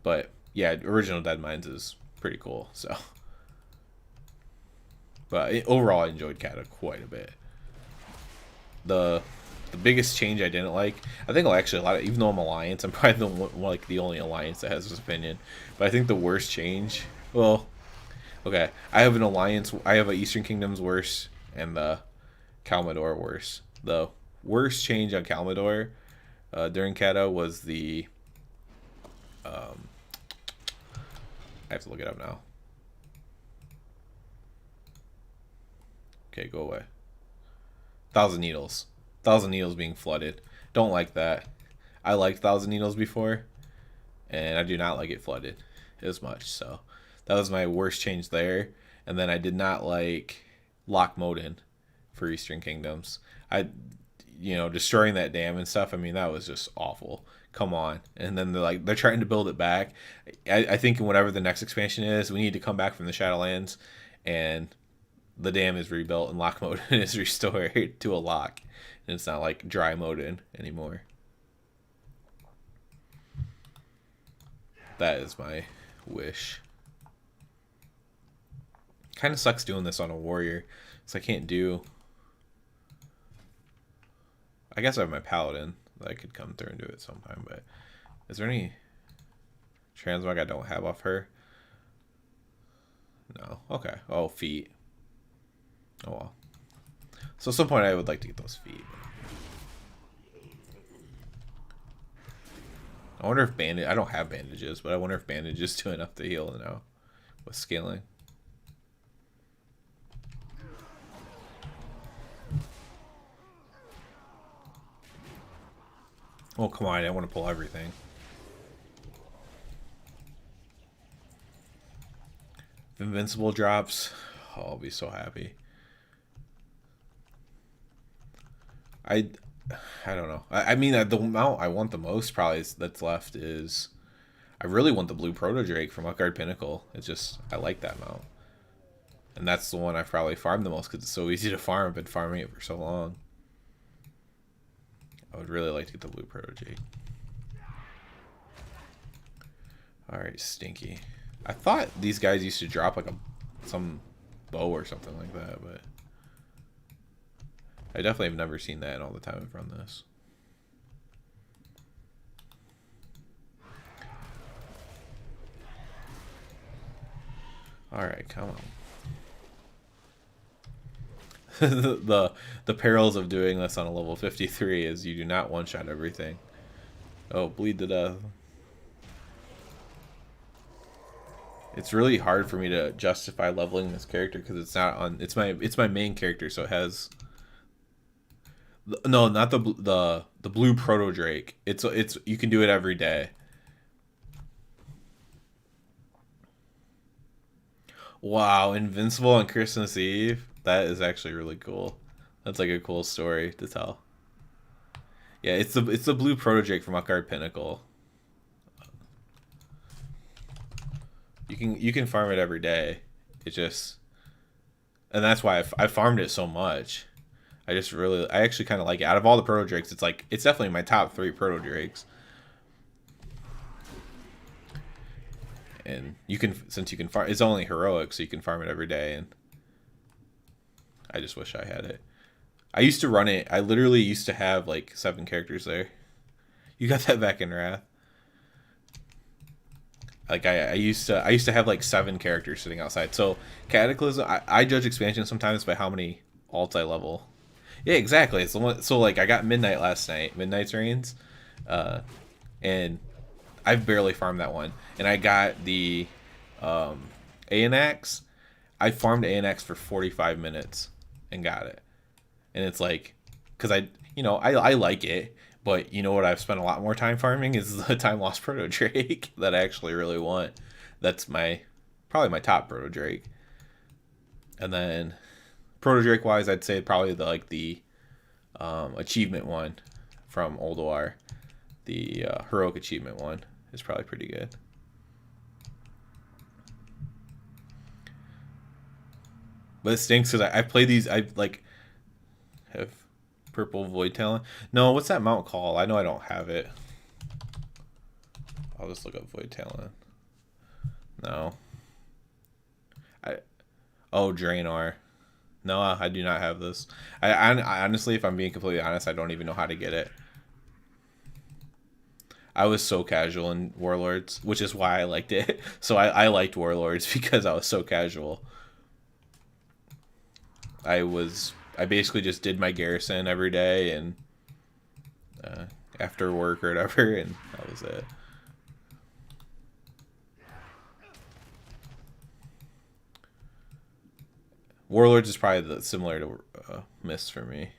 But, yeah, original Dead Mines is pretty cool, so. But overall, I enjoyed Cata quite a bit. The biggest change I didn't like, I think actually a lot of, even though I'm Alliance, I'm probably the only Alliance that has this opinion. But I think the worst change, well, okay, I have an Alliance, I have a Eastern Kingdoms worse and the Kalmador worse. The worst change on Kalmador during Cata was the I have to look it up now. Okay, go away. Thousand Needles. Thousand Needles being flooded. Don't like that. I liked Thousand Needles before, and I do not like it flooded as much. So that was my worst change there. And then I did not like Loch Moden for Eastern Kingdoms. Destroying that dam and stuff. I mean, that was just awful. Come on. And then they're trying to build it back. I think whatever the next expansion is, we need to come back from the Shadowlands, and the dam is rebuilt and Loch Moden is restored to a lock. And it's not like dry Moden anymore. That is my wish. Kind of sucks doing this on a warrior, because I can't do... I guess I have my paladin that I could come through and do it sometime, but is there any transmog I don't have off her? No. Okay. Oh, feet. Oh well. So at some point I would like to get those feet. I wonder if bandage... I don't have bandages, but I wonder if bandages do enough to heal now with scaling. Oh, come on. I want to pull everything. If Invincible drops, I'll be so happy. I don't know. I mean, the mount I want the most probably that's left is... I really want the blue Proto Drake from Utgard Pinnacle. It's just... I like that mount. And that's the one I probably farmed the most because it's so easy to farm. I've been farming it for so long. I would really like to get the blue Proto Drake. Alright, Stinky. I thought these guys used to drop like some bow or something like that, but... I definitely have never seen that in all the time I've run this. Alright, come on. the perils of doing this on a level 53 is you do not one-shot everything. Oh, bleed to death. It's really hard for me to justify leveling this character because it's not on... It's my main character, so it has... No, not the blue Proto Drake. It's you can do it every day. Wow, Invincible on Christmas Eve. That is actually really cool. That's like a cool story to tell. Yeah, it's the blue proto Drake from Utgard Pinnacle. You can farm it every day. It just, and that's why I farmed it so much. I actually kind of like it. Out of all the proto Drakes, it's definitely my top 3 proto Drakes. And since you can farm, it's only heroic, so you can farm it every day. And I just wish I had it. I used to run it. I literally used to have like 7 characters there. You got that back in Wrath. Like I used to have like 7 characters sitting outside. So Cataclysm, I judge expansion sometimes by how many alts I level. Yeah, exactly. So like I got Midnight last night, Midnight's Reigns, and I've barely farmed that one. And I got the Anax. I farmed Anax for 45 minutes and got it. And it's like, because I like it, but you know what I've spent a lot more time farming is the Time Lost Proto Drake that I actually really want. That's probably my top Proto Drake. And then Proto Drake wise, I'd say probably the achievement one from Ulduar. The heroic achievement one is probably pretty good. But it stinks because I play these. I like have purple void talent. No, what's that mount called? I know I don't have it. I'll just look up void talent. No. Draenor. No, I do not have this. I honestly, if I'm being completely honest, I don't even know how to get it. I was so casual in Warlords, which is why I liked it. So I liked Warlords because I was so casual. I basically just did my garrison every day and after work or whatever, and that was it. Warlords is probably similar to Mist for me.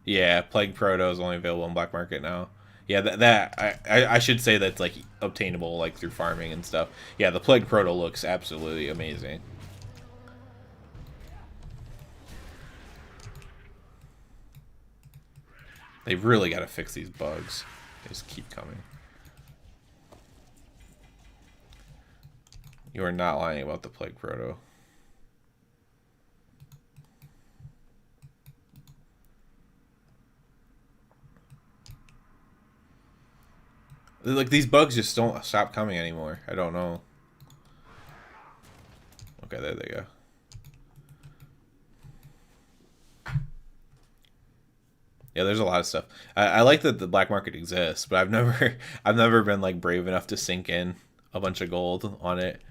Yeah, Plague Proto is only available in Black Market now. Yeah, I should say that's like obtainable like through farming and stuff. Yeah, the Plague Proto looks absolutely amazing. They've really got to fix these bugs. They just keep coming. You are not lying about the Plague Proto. Like, these bugs just don't stop coming anymore. I don't know. Okay, there they go. Yeah, there's a lot of stuff. I like that the black market exists, but I've never been like brave enough to sink in a bunch of gold on it.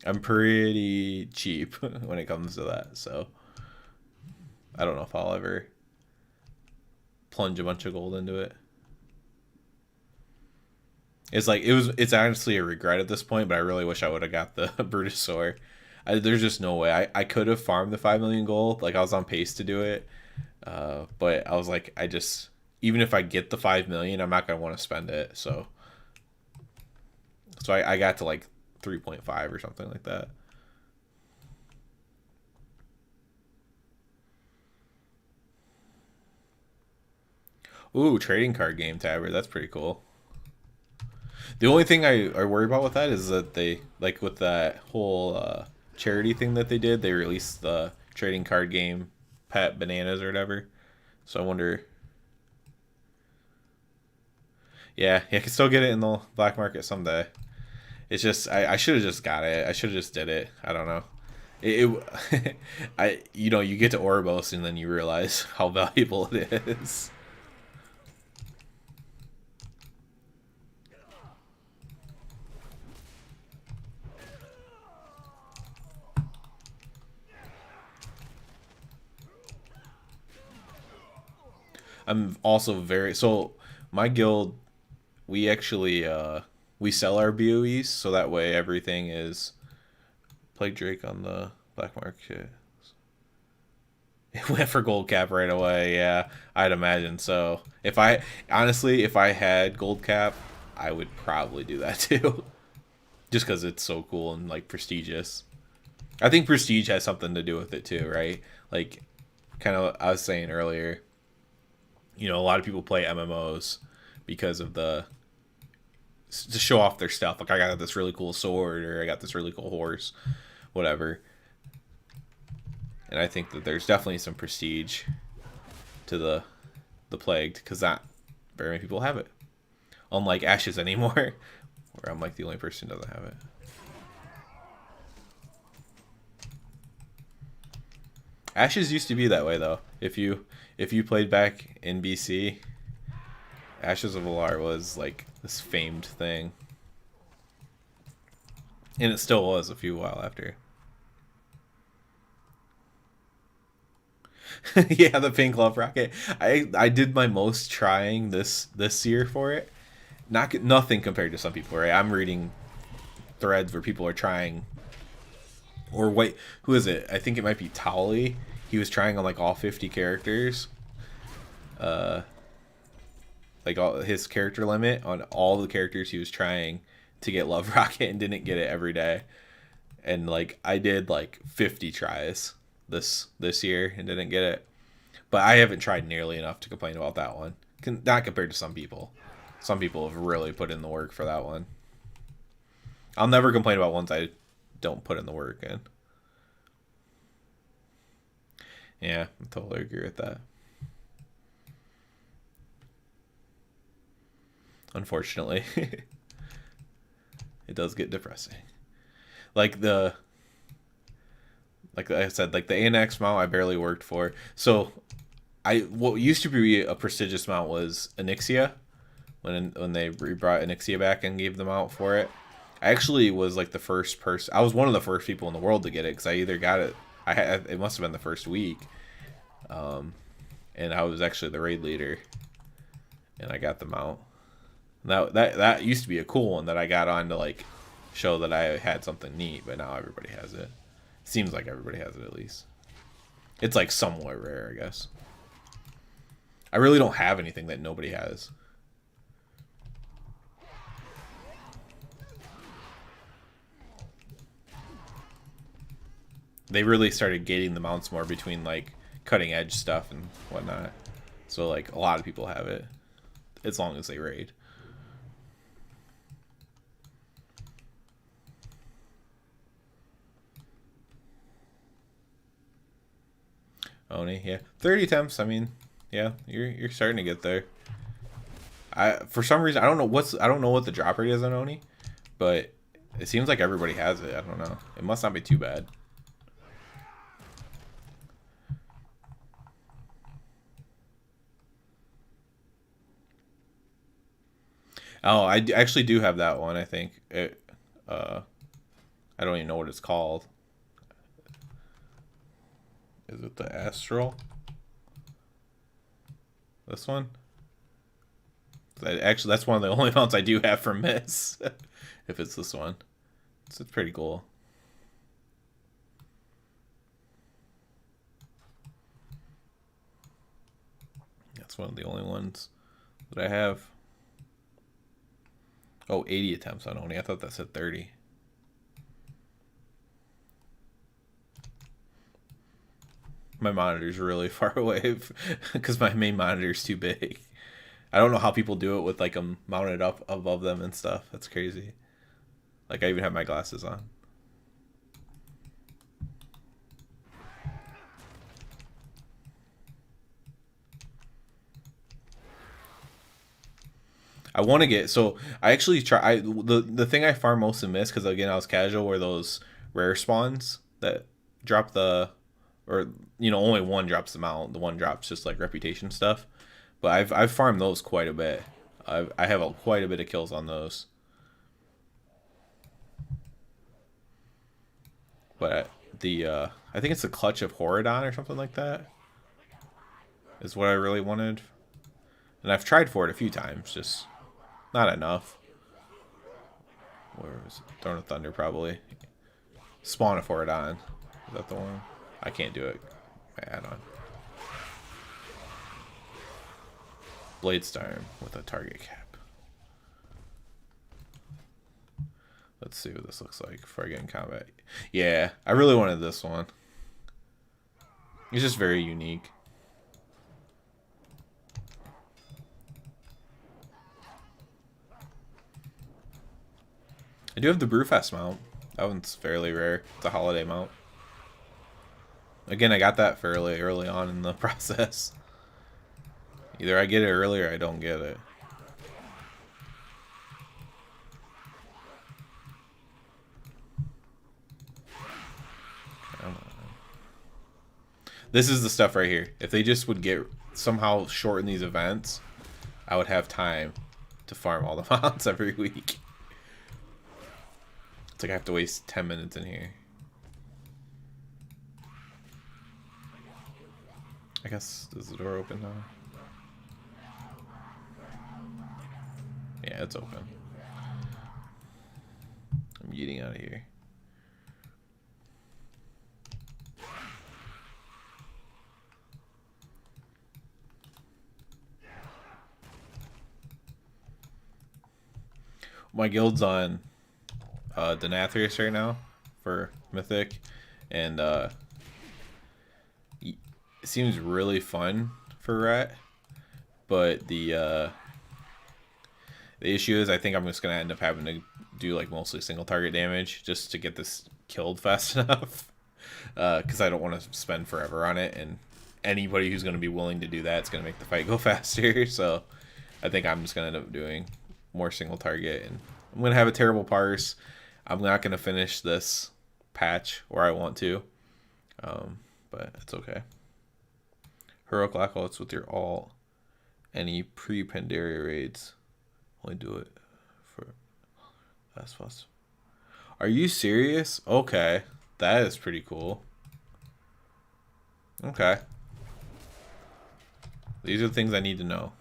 I'm pretty cheap when it comes to that, so I don't know if I'll ever plunge a bunch of gold into it. It's honestly a regret at this point, but I really wish I would have got the Brutosaur. There's just no way. I could have farmed the 5 million gold. Like, I was on pace to do it. But I was like, even if I get the 5 million, I'm not going to want to spend it. So I got to like 3.5 or something like that. Ooh, trading card game tabber. That's pretty cool. The only thing I worry about with that is that they, like with that whole charity thing that they did, they released the trading card game Pet Bananas or whatever. So I wonder. Yeah, I can still get it in the black market someday. It's just I should have just got it. I should have just did it. I don't know. You get to Ouroboros and then you realize how valuable it is. I'm also my guild, we actually we sell our BOEs so that way everything is Plague Drake on the black market. It went for gold cap right away. Yeah, I'd imagine so. If I had gold cap, I would probably do that too. Just because it's so cool and like prestigious. I think prestige has something to do with it too, right? Like, kind of I was saying earlier, a lot of people play MMOs because of to show off their stuff. Like, I got this really cool sword, or I got this really cool horse, whatever. And I think that there's definitely some prestige to the Plagued, because not very many people have it. Unlike Ashes anymore, where I'm like the only person who doesn't have it. Ashes used to be that way though. If you played back in BC, Ashes of Valar was like this famed thing. And it still was a few while after. Yeah, the pink love rocket. I did my most trying this year for it. Nothing compared to some people, right? I'm reading threads where people are trying, or wait, who is it? I think it might be Towley. He was trying on like all 50 characters. Like all his character limit on all the characters he was trying to get Love Rocket, and didn't get it every day. And like I did like 50 tries this year and didn't get it. But I haven't tried nearly enough to complain about that one. Not compared to some people. Some people have really put in the work for that one. I'll never complain about ones I don't put in the work in. Yeah, I totally agree with that. Unfortunately. It does get depressing. Like I said, like the ANX mount I barely worked for. So what used to be a prestigious mount was Onyxia. When they brought Onyxia back and gave them out for it. I actually was like the first person. I was one of the first people in the world to get it, because I either got it. It must have been the first week, and I was actually the raid leader, and I got them out. That used to be a cool one that I got on to like show that I had something neat, but now everybody has it. Seems like everybody has it, at least. It's like somewhat rare, I guess. I really don't have anything that nobody has. They really started gating the mounts more between like cutting edge stuff and whatnot. So like a lot of people have it, as long as they raid. Oni, yeah, 30 attempts. I mean, yeah, you're starting to get there. For some reason I don't know what the drop rate is on Oni, but it seems like everybody has it. I don't know. It must not be too bad. Oh, I actually do have that one. I think it. I don't even know what it's called. Is it the Astral? This one? Actually, that's one of the only mounts I do have from Miss. If it's this one, it's pretty cool. That's one of the only ones that I have. Oh, 80 attempts on Oni. I thought that said 30. My monitor's really far away because my main monitor's too big. I don't know how people do it with like them mounted up above them and stuff. That's crazy. Like I even have my glasses on. I want to get, so I actually try. The thing I farm most in Miss, because again I was casual, were those rare spawns that drop or only one drops them out. The one drops just like reputation stuff. But I've farmed those quite a bit. I have quite a bit of kills on those. But I think it's the Clutch of Horadon or something like that is what I really wanted. And I've tried for it a few times, just not enough. Where was it? Throne of Thunder, probably. Spawn of Horadon. Is that the one? I can't do it. My add-on. Bladestorm with a target cap. Let's see what this looks like before I get in combat. Yeah, I really wanted this one. It's just very unique. I do have the Brewfest mount. That one's fairly rare. It's a holiday mount. Again, I got that fairly early on in the process. Either I get it early or I don't get it. This is the stuff right here. If they just would get somehow shorten these events, I would have time to farm all the mounts every week. It's like I have to waste 10 minutes in here. I guess, is the door open now? Yeah, it's open. I'm getting out of here. My guild's on Denathrius right now for Mythic, and it seems really fun for Rat, but the issue is I think I'm just gonna end up having to do like mostly single target damage just to get this killed fast enough, because I don't want to spend forever on it, and anybody who's gonna be willing to do that is gonna make the fight go faster. So I think I'm just gonna end up doing more single target, and I'm gonna have a terrible parse. I'm not gonna finish this patch where I want to, but it's okay. Heroic Acolytes with your alt. Any pre-Pandaria raids. Only do it for that's plus. Are you serious? Okay, that is pretty cool. Okay, these are the things I need to know.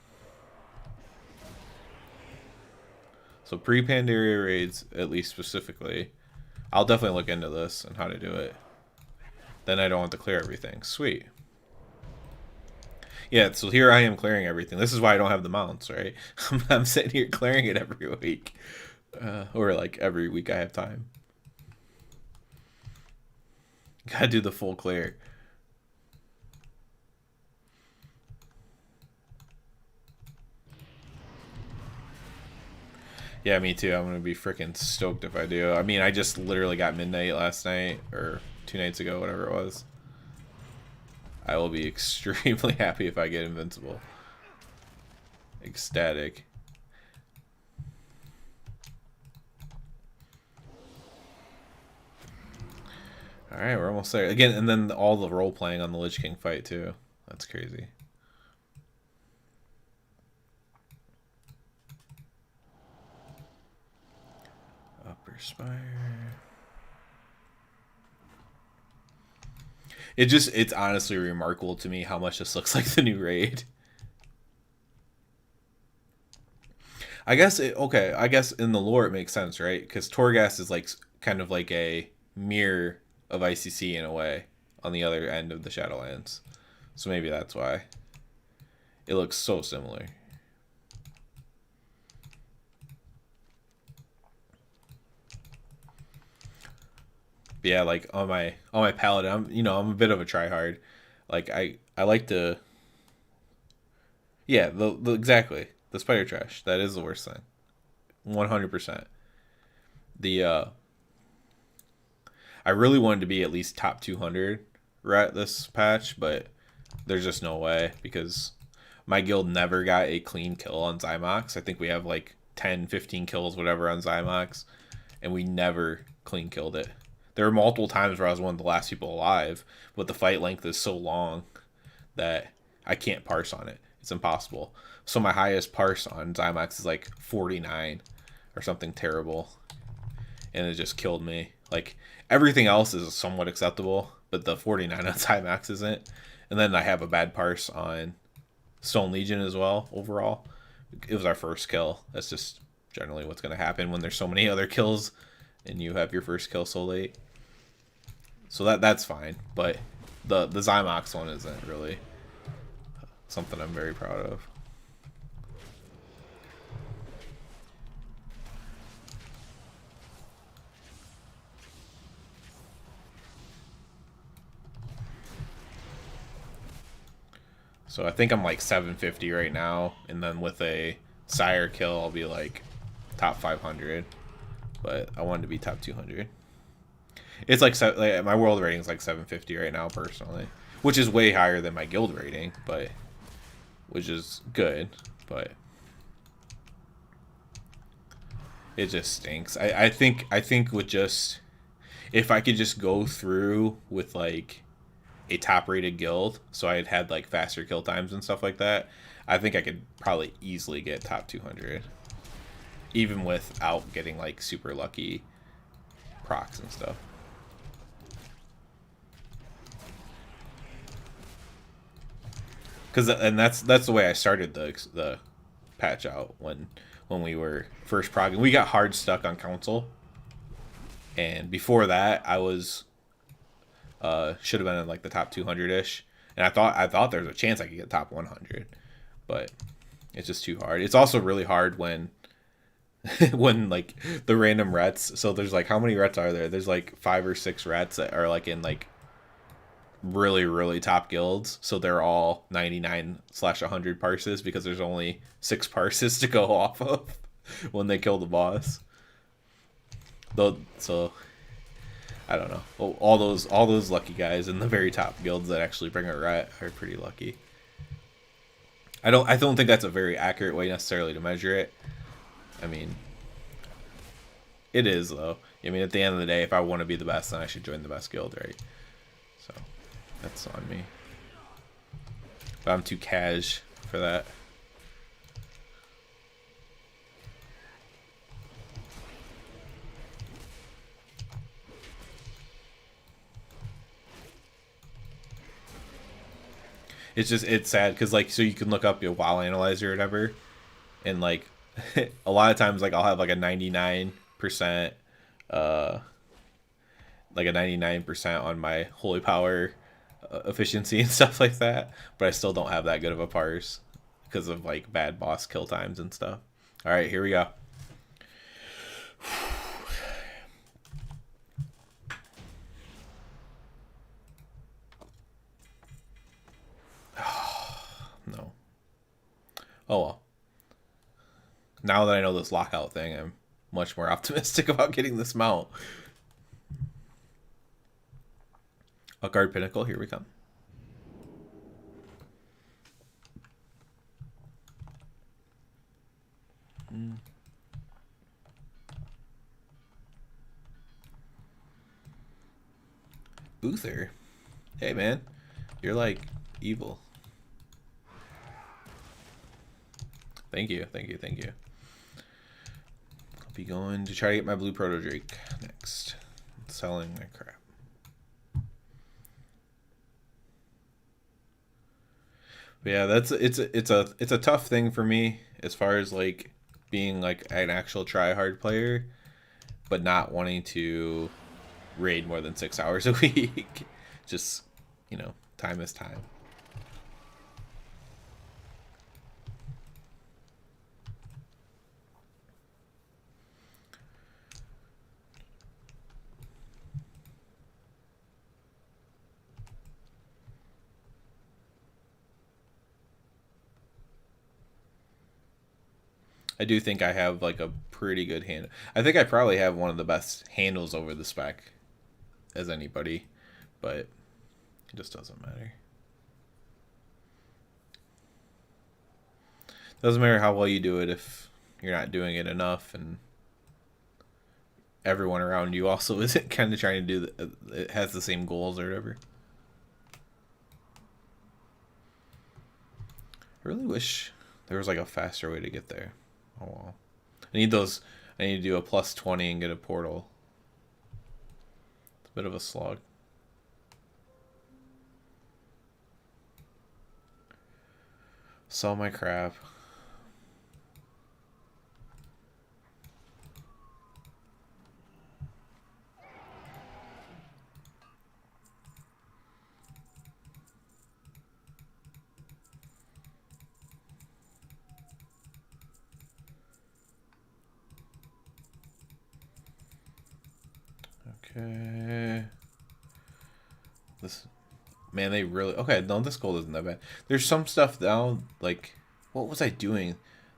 So pre-Pandaria raids, at least specifically. I'll definitely look into this and how to do it. Then I don't have to clear everything. Sweet. Yeah, so here I am clearing everything. This is why I don't have the mounts, right? I'm sitting here clearing it every week. Or like every week I have time. Gotta do the full clear. Yeah, me too. I'm gonna be freaking stoked if I do. I mean, I just literally got midnight last night, or 2 nights ago, whatever it was. I will be extremely happy if I get invincible. Ecstatic. Alright, we're almost there. Again, and then all the role playing on the Lich King fight too. That's crazy. Upper Spire. It's honestly remarkable to me how much this looks like the new raid. I guess I guess in the lore it makes sense, right? Because Torghast is like kind of like a mirror of ICC in a way on the other end of the Shadowlands. So maybe that's why it looks so similar. But yeah, like on my paladin, I'm a bit of a tryhard. Like I like to. Yeah, the exactly the spider trash. That is the worst thing. 100%. The I really wanted to be at least top 200 right this patch, but there's just no way because my guild never got a clean kill on Zymox. I think we have like 10, 15 kills, whatever, on Zymox, and we never clean killed it. There were multiple times where I was one of the last people alive, but the fight length is so long that I can't parse on it. It's impossible. So my highest parse on Zymox is like 49 or something terrible, and it just killed me. Like everything else is somewhat acceptable, but the 49 on Zymox isn't. And then I have a bad parse on Stone Legion as well. Overall, it was our first kill. That's just generally what's going to happen when there's so many other kills and you have your first kill so late. So that's fine, but the Zymox one isn't really something I'm very proud of. So I think I'm like 750 right now, and then with a sire kill, I'll be like top 500. But I wanted to be top 200. It's like my world rating is like 750 right now personally, which is way higher than my guild rating, but which is good, but it just stinks. I think with just if I could just go through with like a top rated guild, so I had like faster kill times and stuff like that, I think I could probably easily get top 200, even without getting like super lucky procs and stuff. And that's the way I started the patch out when we were first progging. We got hard stuck on council, and before that I was should have been in like the top 200-ish, and I thought there was a chance I could get top 100, but it's just too hard. It's also really hard when when like the random rets. So there's like, how many rets are there? There's like 5 or 6 rets that are like in like really really top guilds, so they're all 99/100 parses because there's only 6 parses to go off of when they kill the boss. Though, so I don't know. All those lucky guys in the very top guilds that actually bring a ret are pretty lucky. I don't think that's a very accurate way necessarily to measure it. I mean, it is though. I mean, at the end of the day, if I want to be the best, then I should join the best guild, right? So that's on me. But I'm too cash for that. It's sad because like, so you can look up your WoW analyzer or whatever, and like a lot of times like I'll have like a 99%, like a 99% on my holy power efficiency and stuff like that, but I still don't have that good of a parse because of like bad boss kill times and stuff. All right, here we go. No. Oh well. Now that I know this lockout thing, I'm much more optimistic about getting this mount. A guard pinnacle, here we come. Uther. Hey man, you're like evil. Thank you, thank you, thank you. I'll be going to try to get my blue proto drake next. Selling my crap. But yeah, it's a tough thing for me as far as like being like an actual try hard player, but not wanting to raid more than 6 hours a week. Just, you know, time is time. I do think I have like a pretty good handle. I think I probably have one of the best handles over the spec as anybody, but it just doesn't matter. Doesn't matter how well you do it if you're not doing it enough, and everyone around you also isn't kind of trying to do it has the same goals or whatever. I really wish there was like a faster way to get there. Oh well. I need those. I need to do a +20 and get a portal. It's a bit of a slog. Sell my crap. Okay. Man, they really... Okay, no, this gold isn't that bad. There's some stuff now, like... What was I doing?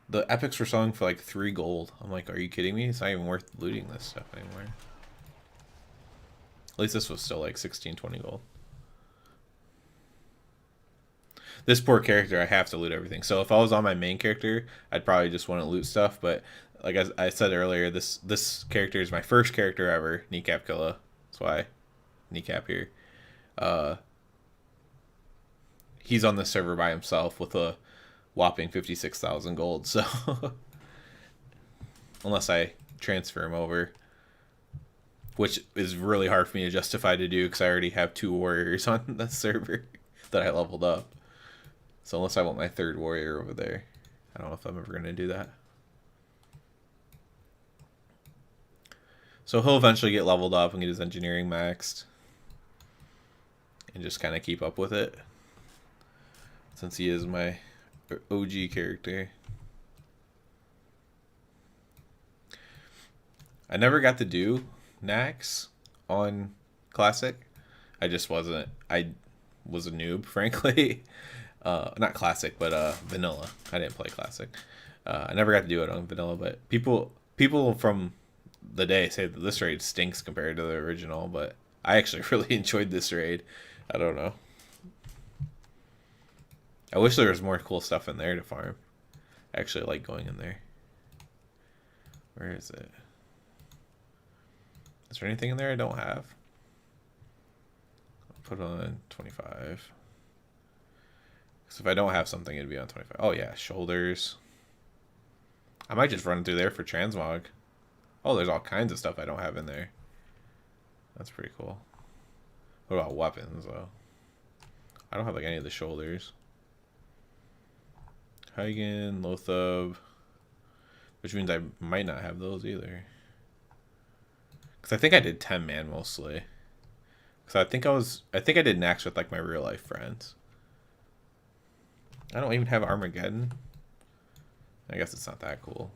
The epics were selling for like 3 gold. I'm like, are you kidding me? It's not even worth looting this stuff anymore. At least this was still like 16, 20 gold. This poor character, I have to loot everything. So if I was on my main character, I'd probably just want to loot stuff. But like I said earlier, this character is my first character ever, Kneecap Killa. That's why Kneecap here. He's on the server by himself with a whopping 56,000 gold. So unless I transfer him over, which is really hard for me to justify to do because I already have 2 warriors on the server that I leveled up. So unless I want my 3rd warrior over there, I don't know if I'm ever going to do that. So he'll eventually get leveled up and get his engineering maxed. And just kind of keep up with it. Since he is my OG character. I never got to do Nax on Classic. I just wasn't. I was a noob, frankly. Not Classic, but Vanilla. I didn't play Classic. I never got to do it on Vanilla, but people from the day say that this raid stinks compared to the original, but I actually really enjoyed this raid. I don't know. I wish there was more cool stuff in there to farm. I actually like going in there. Where is it? Is there anything in there I don't have? I'll put on 25. Because if I don't have something, it'd be on 25. Oh yeah, shoulders. I might just run through there for transmog. Oh, there's all kinds of stuff I don't have in there. That's pretty cool. What about weapons, though? I don't have like any of the shoulders. Hagen, Lothub. Which means I might not have those either. Because I think I did 10 man mostly. Because I think I did Nax with like my real life friends. I don't even have Armageddon. I guess it's not that cool.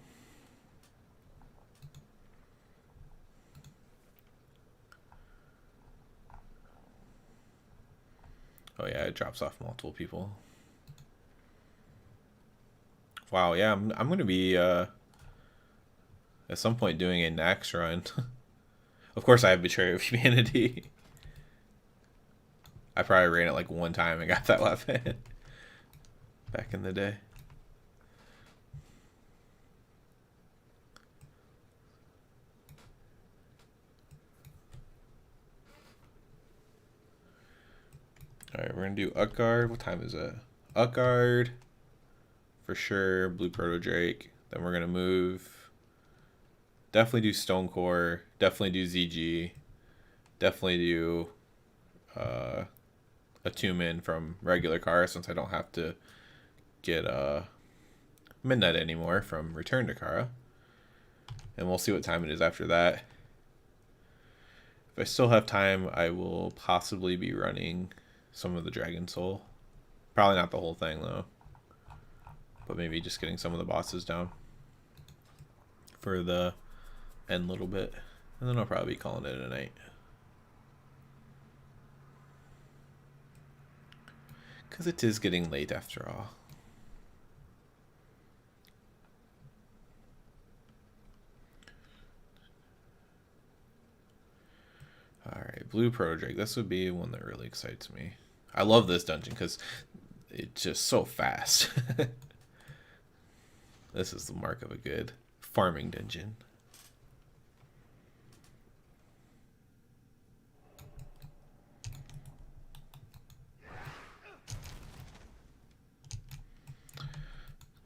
Oh yeah, it drops off multiple people. Wow, yeah, I'm gonna be at some point doing a Nax run. Of course I have Betrayal of Humanity. I probably ran it like 1 time and got that weapon. Back in the day. Alright, we're gonna do Utgard. What time is it? Utgard. For sure. Blue Proto Drake. Then we're gonna move. Definitely do Stonecore. Definitely do ZG. Definitely do attunement from regular Kara since I don't have to get Midnight anymore from Return to Kara. And we'll see what time it is after that. If I still have time, I will possibly be running some of the Dragon Soul. Probably not the whole thing though. But maybe just getting some of the bosses down for the end little bit. And then I'll probably be calling it a night. Because it is getting late after all. Alright, Blue Proto Drake. This would be one that really excites me. I love this dungeon because it's just so fast. This is the mark of a good farming dungeon.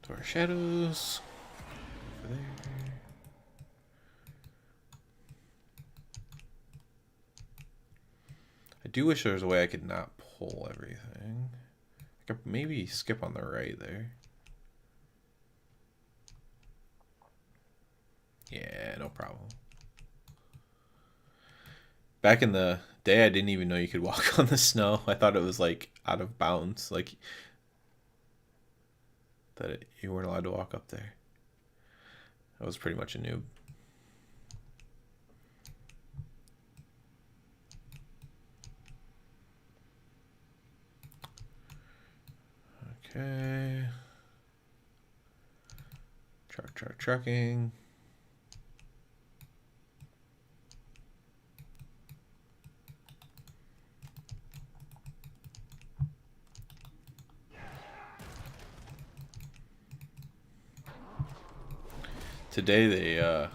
To our shadows. Over there. I do wish there was a way I could not pull everything. I could maybe skip on the right there. Yeah, no problem. Back in the day, I didn't even know you could walk on the snow. I thought it was like out of bounds, like that you weren't allowed to walk up there. I was pretty much a noob. Okay. Trucking. Today they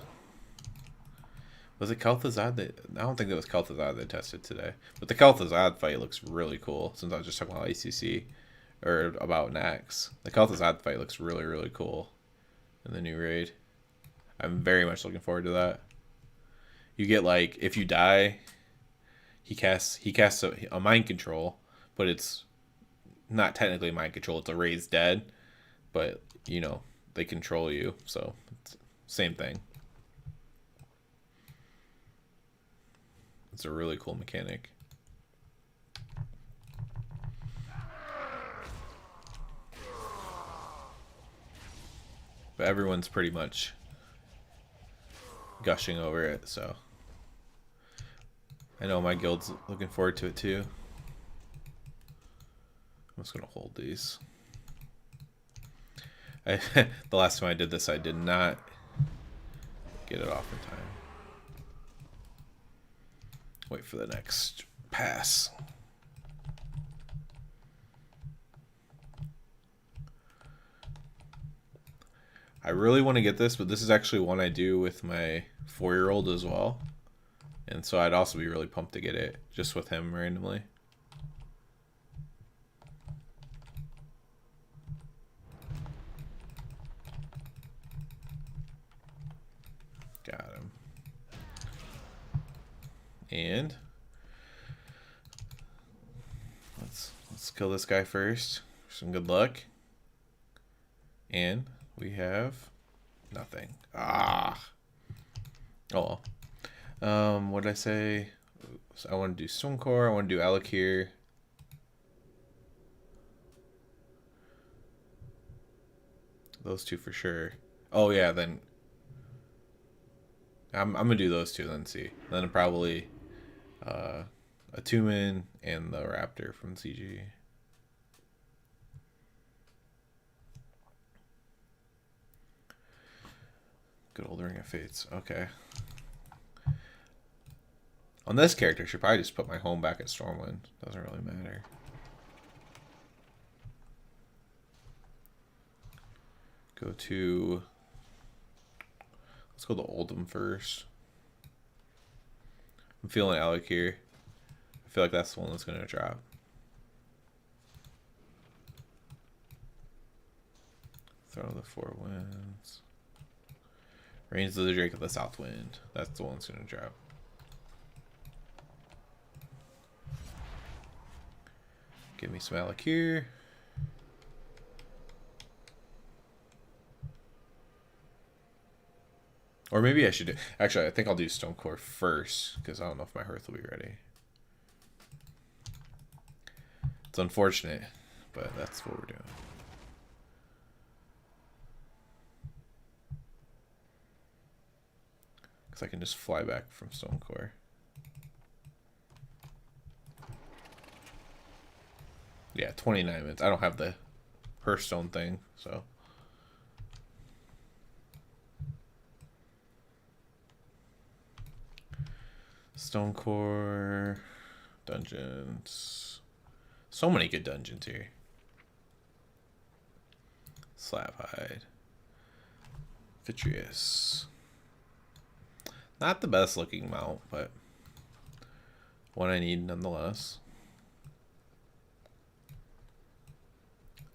was it Kel'Thuzad that I don't think it was Kel'Thuzad they tested today. But the Kel'Thuzad fight looks really cool since I was just talking about ACC or about Nax. The Kel'Thuzad fight looks really, really cool in the new raid. I'm very much looking forward to that. You get like if you die, he casts a mind control, but it's not technically mind control, it's a raised dead, but you know, they control you, so it's same thing. It's a really cool mechanic. But everyone's pretty much gushing over it, so I know my guild's looking forward to it too. I'm just gonna hold these. The last time I did this, I did not get it off in time. Wait for the next pass. I really want to get this, but this is actually one I do with my 4-year-old as well. And so I'd also be really pumped to get it just with him randomly. Got him. And let's kill this guy first. Some good luck. And we have nothing. Ah. Oh well. What did I say? So I want to do Stonecore. I want to do Alakir. Those two for sure. Oh yeah, then I'm gonna do those two. Then see. Then probably a Tumen and the Raptor from CG. Good old Ring of Fates. Okay. On this character, I should probably just put my home back at Stormwind. Doesn't really matter. Go to... Let's go to Oldham first. I'm feeling Alec here. I feel like that's the one that's going to drop. Throw the 4 winds. Reigns of the Drake of the South Wind. That's the one that's going to drop. Give me some Alec here. Or maybe I should do... Actually, I think I'll do Stonecore first, because I don't know if my Hearth will be ready. It's unfortunate, but that's what we're doing. Because I can just fly back from Stonecore. Yeah, 29 minutes. I don't have the Hearthstone thing, so... Stonecore dungeons. So many good dungeons here. Slabhide. Vitreous. Not the best looking mount, but one I need nonetheless.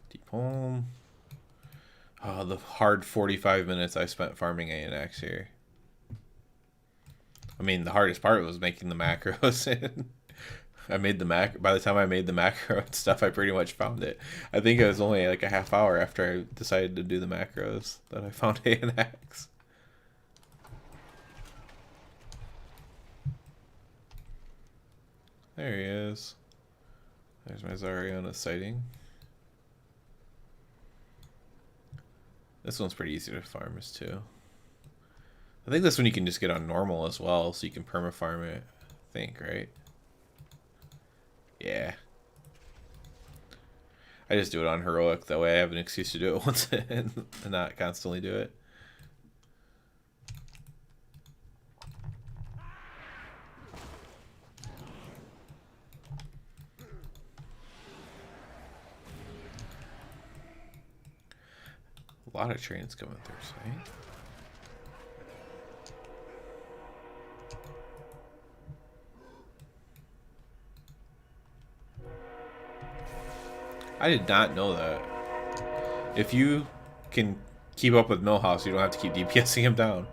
Deep Home. Oh, the hard 45 minutes I spent farming ANX here. I mean, the hardest part was making the macros. I made the by the time I made the macro and stuff, I pretty much found it. I think it was only like a half hour after I decided to do the macros that I found ANX. There he is. There's my Zariana sighting. This one's pretty easy to farm as too. I think this one you can just get on normal as well, so you can perma-farm it, I think, right? Yeah. I just do it on heroic. That way I have an excuse to do it once and not constantly do it. A lot of trains coming through, right? I did not know that. If you can keep up with Millhouse, you don't have to keep DPSing him down.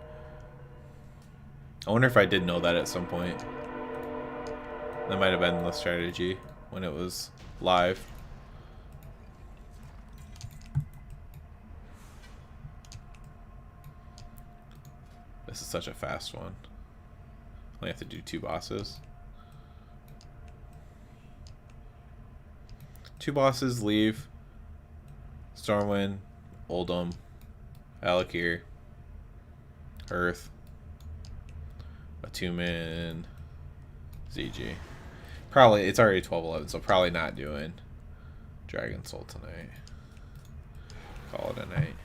I wonder if I did know that at some point. That might have been the strategy when it was live. This is such a fast one. Only have to do 2 bosses. 2 bosses, leave. Stormwind, Oldham, Alakir, Earth, Atuman, ZG. Probably, it's already 12:11, so probably not doing Dragon Soul tonight. Call it a night.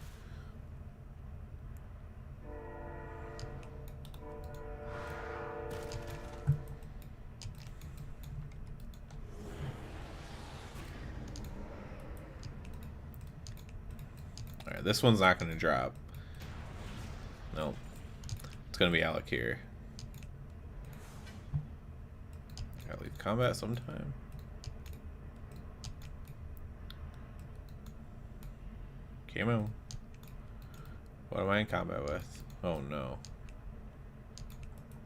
Alright, this one's not going to drop. Nope. It's going to be Alakir. Gotta leave combat sometime. Camo. What am I in combat with? Oh no.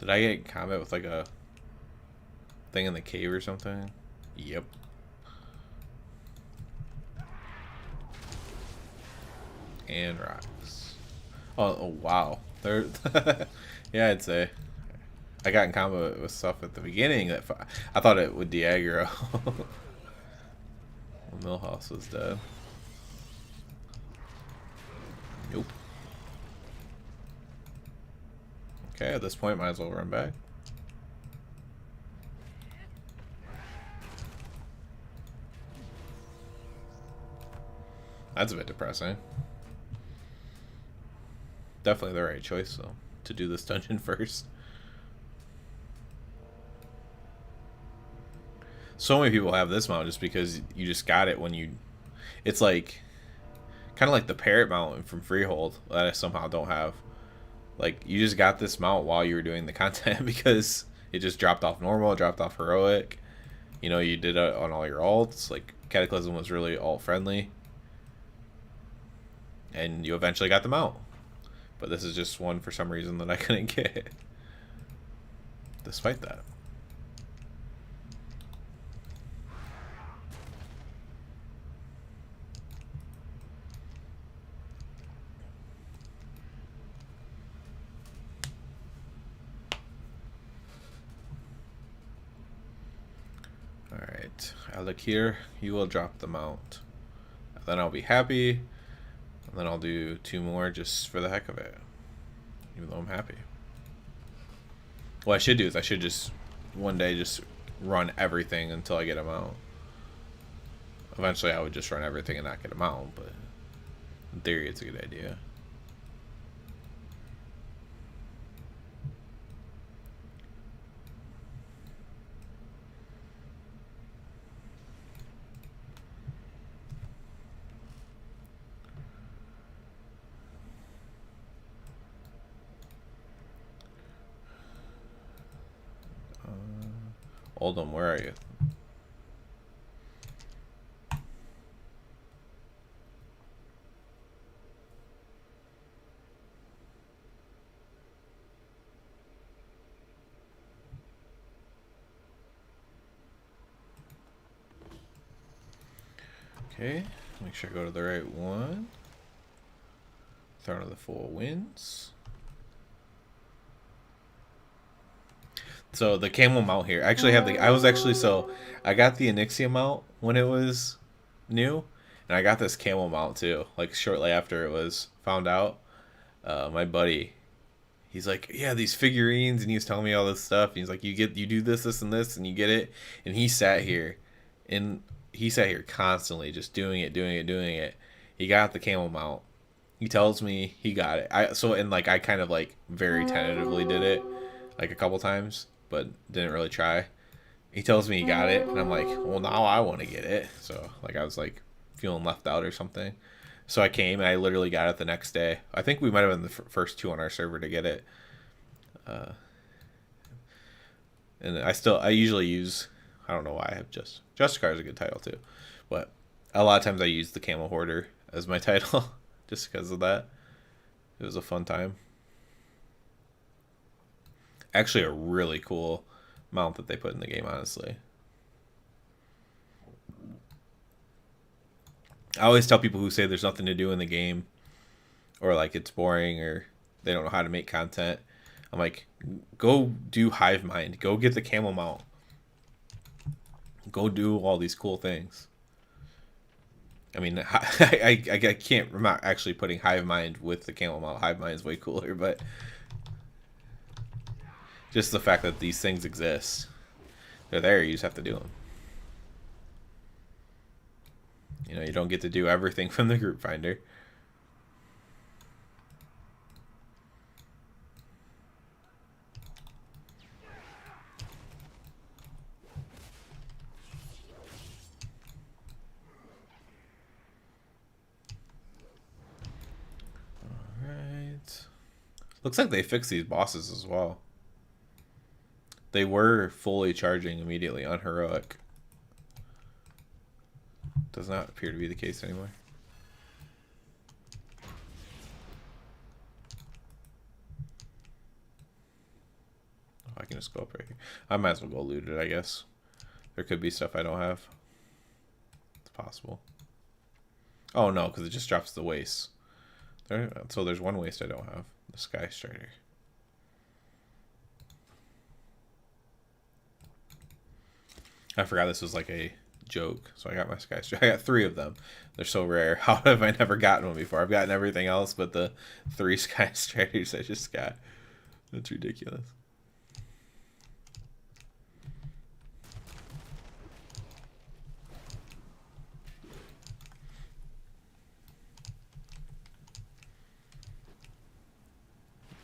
Did I get in combat with like a thing in the cave or something? Yep. And rocks. Oh wow. There. Yeah, I'd say. I got in combo with stuff at the beginning that I thought it would de-aggro. Millhouse was dead. Nope. Okay, at this point, might as well run back. That's a bit depressing. Definitely the right choice, though, to do this dungeon first. So many people have this mount just because you just got it when you... It's like... Kind of like the parrot mount from Freehold that I somehow don't have. Like, you just got this mount while you were doing the content because it just dropped off normal, dropped off heroic. You know, you did it on all your alts. Like, Cataclysm was really alt-friendly. And you eventually got the mount. But this is just one for some reason that I couldn't get. Despite that. Alright, Alakir, you will drop the mount. Then I'll be happy. And then I'll do 2 more just for the heck of it. Even though I'm happy. What I should do is I should just one day just run everything until I get a mount. Eventually I would just run everything and not get a mount, but in theory it's a good idea. Oldham, where are you? Okay, make sure I go to the right one. Throne of the Four Winds. So the camel mount here. I actually have the... I got the Onyxia mount when it was new. And I got this camel mount too. Like shortly after it was found out. My buddy, he's like, yeah, these figurines, and he was telling me all this stuff. And he's like, you do this, this, and this, and you get it. And he sat here, and he sat here constantly just doing it. He got the camel mount. He tells me he got it. I kind of like very tentatively did it like a couple times, but didn't really try. He tells me he got it, and I'm like, well, now I want to get it. So like I was like feeling left out or something. So I came and I literally got it the next day. I think we might have been the first two on our server to get it. And I usually use, I don't know why I have Justicar is a good title too, but a lot of times I use the Camel Hoarder as my title just because of that. It was a fun time. Actually, a really cool mount that they put in the game, honestly. I always tell people who say there's nothing to do in the game, or like it's boring, or they don't know how to make content. I'm like, go do Hive Mind. Go get the camel mount. Go do all these cool things. I mean, I can't. I'm not actually putting Hive Mind with the camel mount. Hive Mind is way cooler, but just the fact that these things exist, they're there. You just have to do them. You know, you don't get to do everything from the group finder. Alright. Looks like they fixed these bosses as well. They were fully charging immediately on Heroic. Does not appear to be the case anymore. Oh, I can just go up right here. I might as well go loot it, I guess. There could be stuff I don't have. It's possible. Oh no, because it just drops the waste. So there's one waste I don't have. The Sky Strider. I forgot this was like a joke, so I got my Sky Strider. I got 3 of them. They're so rare. How have I never gotten one before? I've gotten everything else but the 3 Sky Striders I just got. That's ridiculous.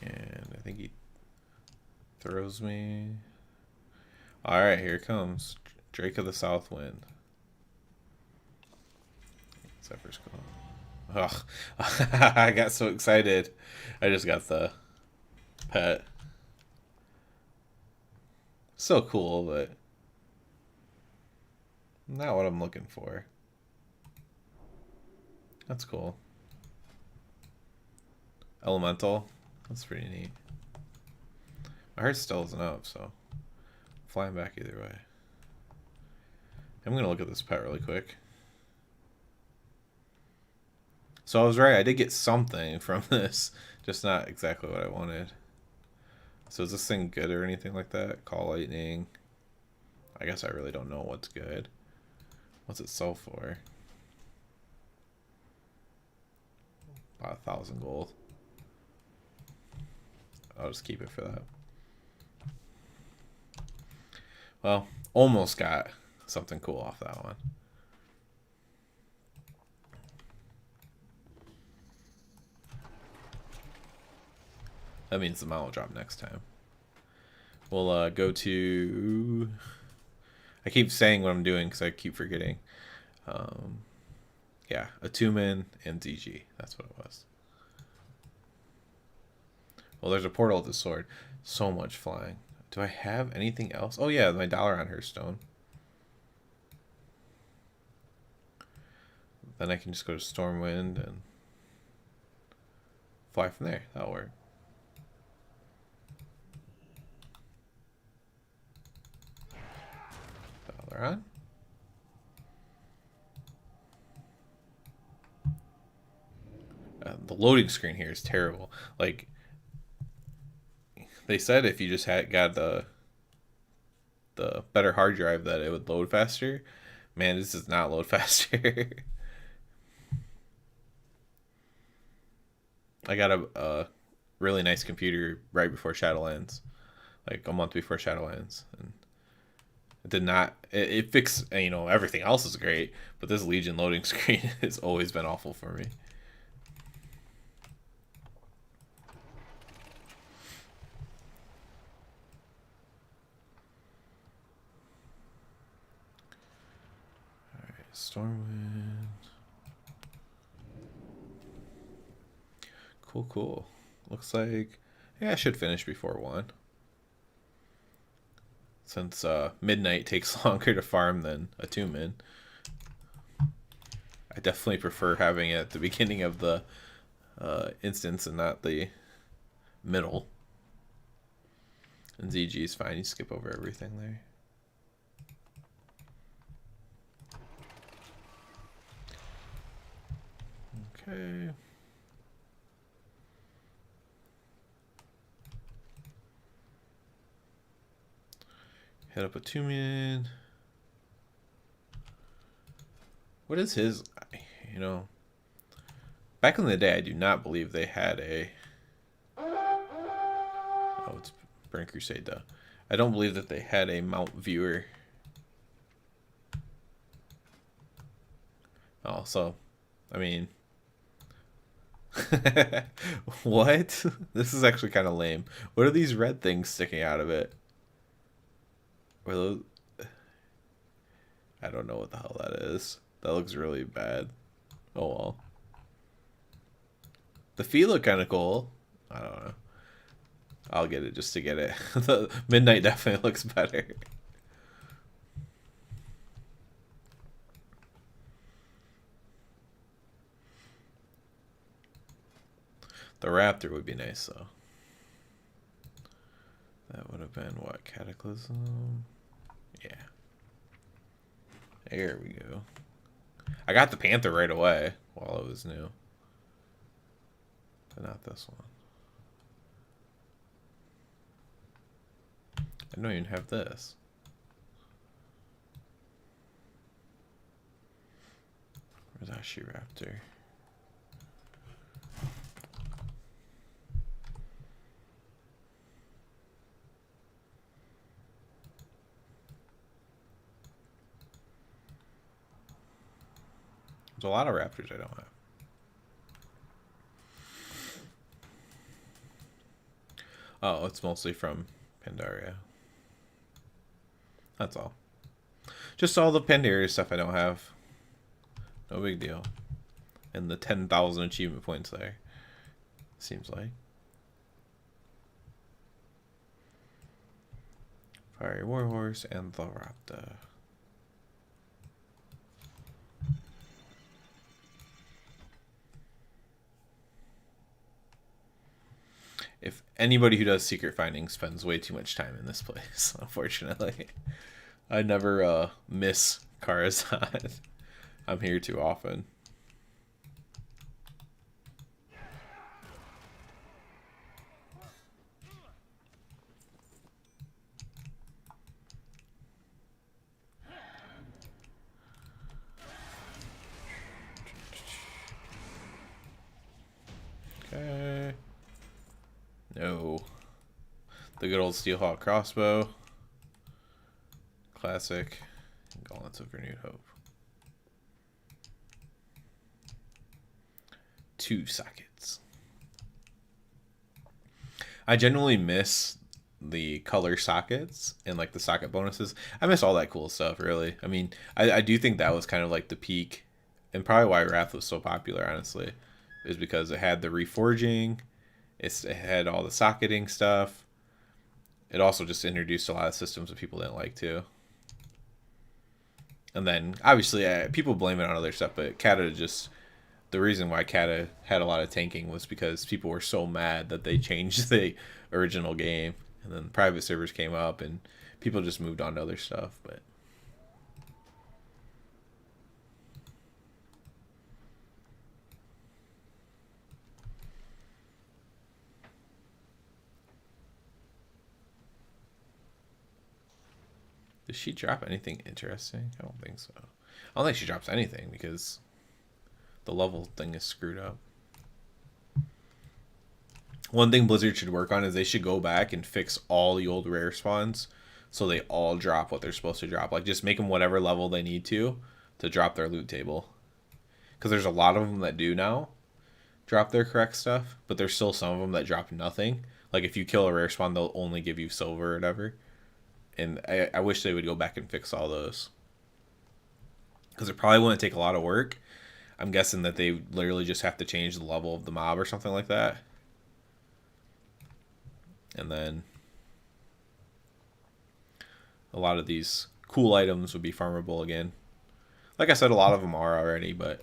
And I think he throws me. Alright, here it comes. Drake of the Southwind. Zephyr's Call. Ugh. I got so excited. I just got the pet. So cool, but not what I'm looking for. That's cool. Elemental. That's pretty neat. My heart still isn't up, so flying back either way. I'm gonna look at this pet really quick. So I was right, I did get something from this, just not exactly what I wanted. So is this thing good or anything like that? Call Lightning. I guess I really don't know what's good. What's it sell for? About 1,000 gold. I'll just keep it for that. Well, almost got something cool off that one. That means the mount will drop next time. We'll go to... I keep saying what I'm doing because I keep forgetting. Yeah, Atumen and DG. That's what it was. Well, there's a portal with the sword. So much flying. Do I have anything else? Oh yeah, my dollar on her stone. Then I can just go to Stormwind and fly from there. That'll work. Dollar on. The loading screen here is terrible. Like, they said if you just got the better hard drive that it would load faster. Man, this does not load faster. I got a really nice computer right before Shadowlands, like a month before Shadowlands, and It did not. It fixed, everything else is great, but this Legion loading screen has always been awful for me. All right, Stormwind. Cool. Looks like, yeah, I should finish before 1. Since midnight takes longer to farm than attunement. I definitely prefer having it at the beginning of the instance and not the middle. And ZG is fine. You skip over everything there. Okay. Hit up a 2-man. What is his? Back in the day, I do not believe they had a. Oh, it's Burn Crusade though. I don't believe that they had a mount viewer. Oh, so, I mean, what? This is actually kind of lame. What are these red things sticking out of it? Are those? I don't know what the hell that is. That looks really bad. Oh well. The feet look kind of cool. I don't know. I'll get it just to get it. The Midnight definitely looks better. The Raptor would be nice though. That would have been what? Cataclysm? Yeah. There we go. I got the Panther right away while it was new. But not this one. I don't even have this. Where's Raptor? There's a lot of Raptors I don't have. Oh, it's mostly from Pandaria. That's all. Just all the Pandaria stuff I don't have. No big deal. And the 10,000 achievement points there. Seems like. Fiery Warhorse and the Raptor. If anybody who does secret finding spends way too much time in this place, unfortunately. I never miss Karazhan. I'm here too often. Okay. No. The good old Steelhawk crossbow. Classic. Gauntlets of Renewed Hope. 2 sockets. I generally miss the color sockets and like the socket bonuses. I miss all that cool stuff, really. I mean, I do think that was kind of like the peak, and probably why Wrath was so popular, honestly, is because it had the reforging, it had all the socketing stuff. It also just introduced a lot of systems that people didn't like too. And then obviously people blame it on other stuff, but Kata just, the reason why Kata had a lot of tanking was because people were so mad that they changed the original game, and then private servers came up and people just moved on to other stuff. But does she drop anything interesting? I don't think so. I don't think she drops anything because the level thing is screwed up. One thing Blizzard should work on is they should go back and fix all the old rare spawns so they all drop what they're supposed to drop. Like, just make them whatever level they need to drop their loot table. Because there's a lot of them that do now drop their correct stuff, but there's still some of them that drop nothing. Like, if you kill a rare spawn, they'll only give you silver or whatever. And I wish they would go back and fix all those. Because it probably wouldn't take a lot of work. I'm guessing that they literally just have to change the level of the mob or something like that. And then a lot of these cool items would be farmable again. Like I said, a lot of them are already, but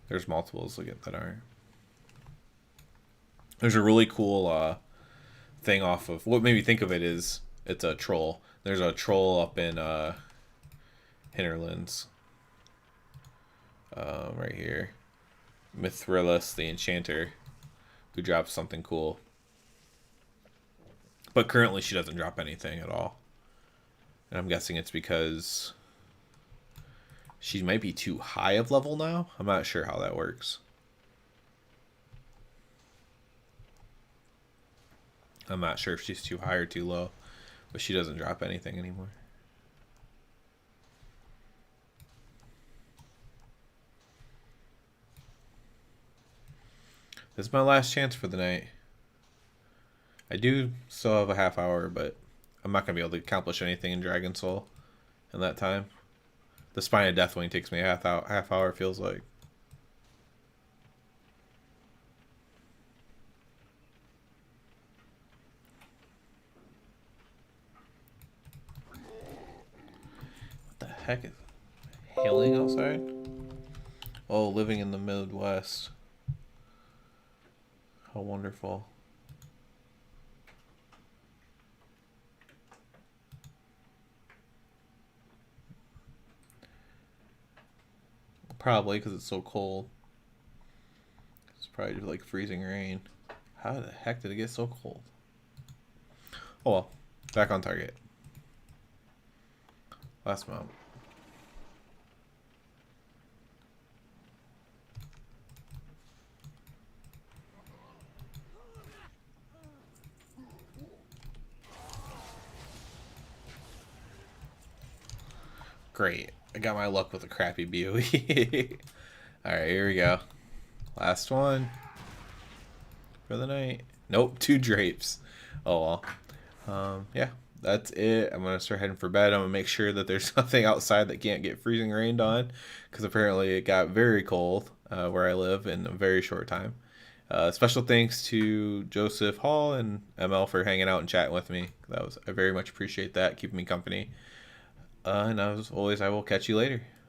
there's multiples again that aren't. There's a really cool thing off of... What made me think of it is it's a troll. There's a troll up in Hinterlands. Right here. Mithrilus the Enchanter, who drops something cool. But currently she doesn't drop anything at all. And I'm guessing it's because she might be too high of level now. I'm not sure how that works. I'm not sure if she's too high or too low. But she doesn't drop anything anymore. This is my last chance for the night. I do still have a half hour, but I'm not going to be able to accomplish anything in Dragon Soul in that time. The Spine of Deathwing takes me a half hour, feels like. What the heck is it? Hailing outside? Oh, living in the Midwest. How wonderful. Probably because it's so cold. It's probably like freezing rain. How the heck did it get so cold? Oh well. Back on target. Last mount. Great. I got my luck with a crappy BOE. Alright, here we go. Last one. For the night. Nope, 2 drapes. Oh well. Yeah, that's it. I'm going to start heading for bed. I'm going to make sure that there's nothing outside that can't get freezing rained on. Because apparently it got very cold where I live in a very short time. Special thanks to Joseph Hall and ML for hanging out and chatting with me. I very much appreciate that, keeping me company. And as always, I will catch you later.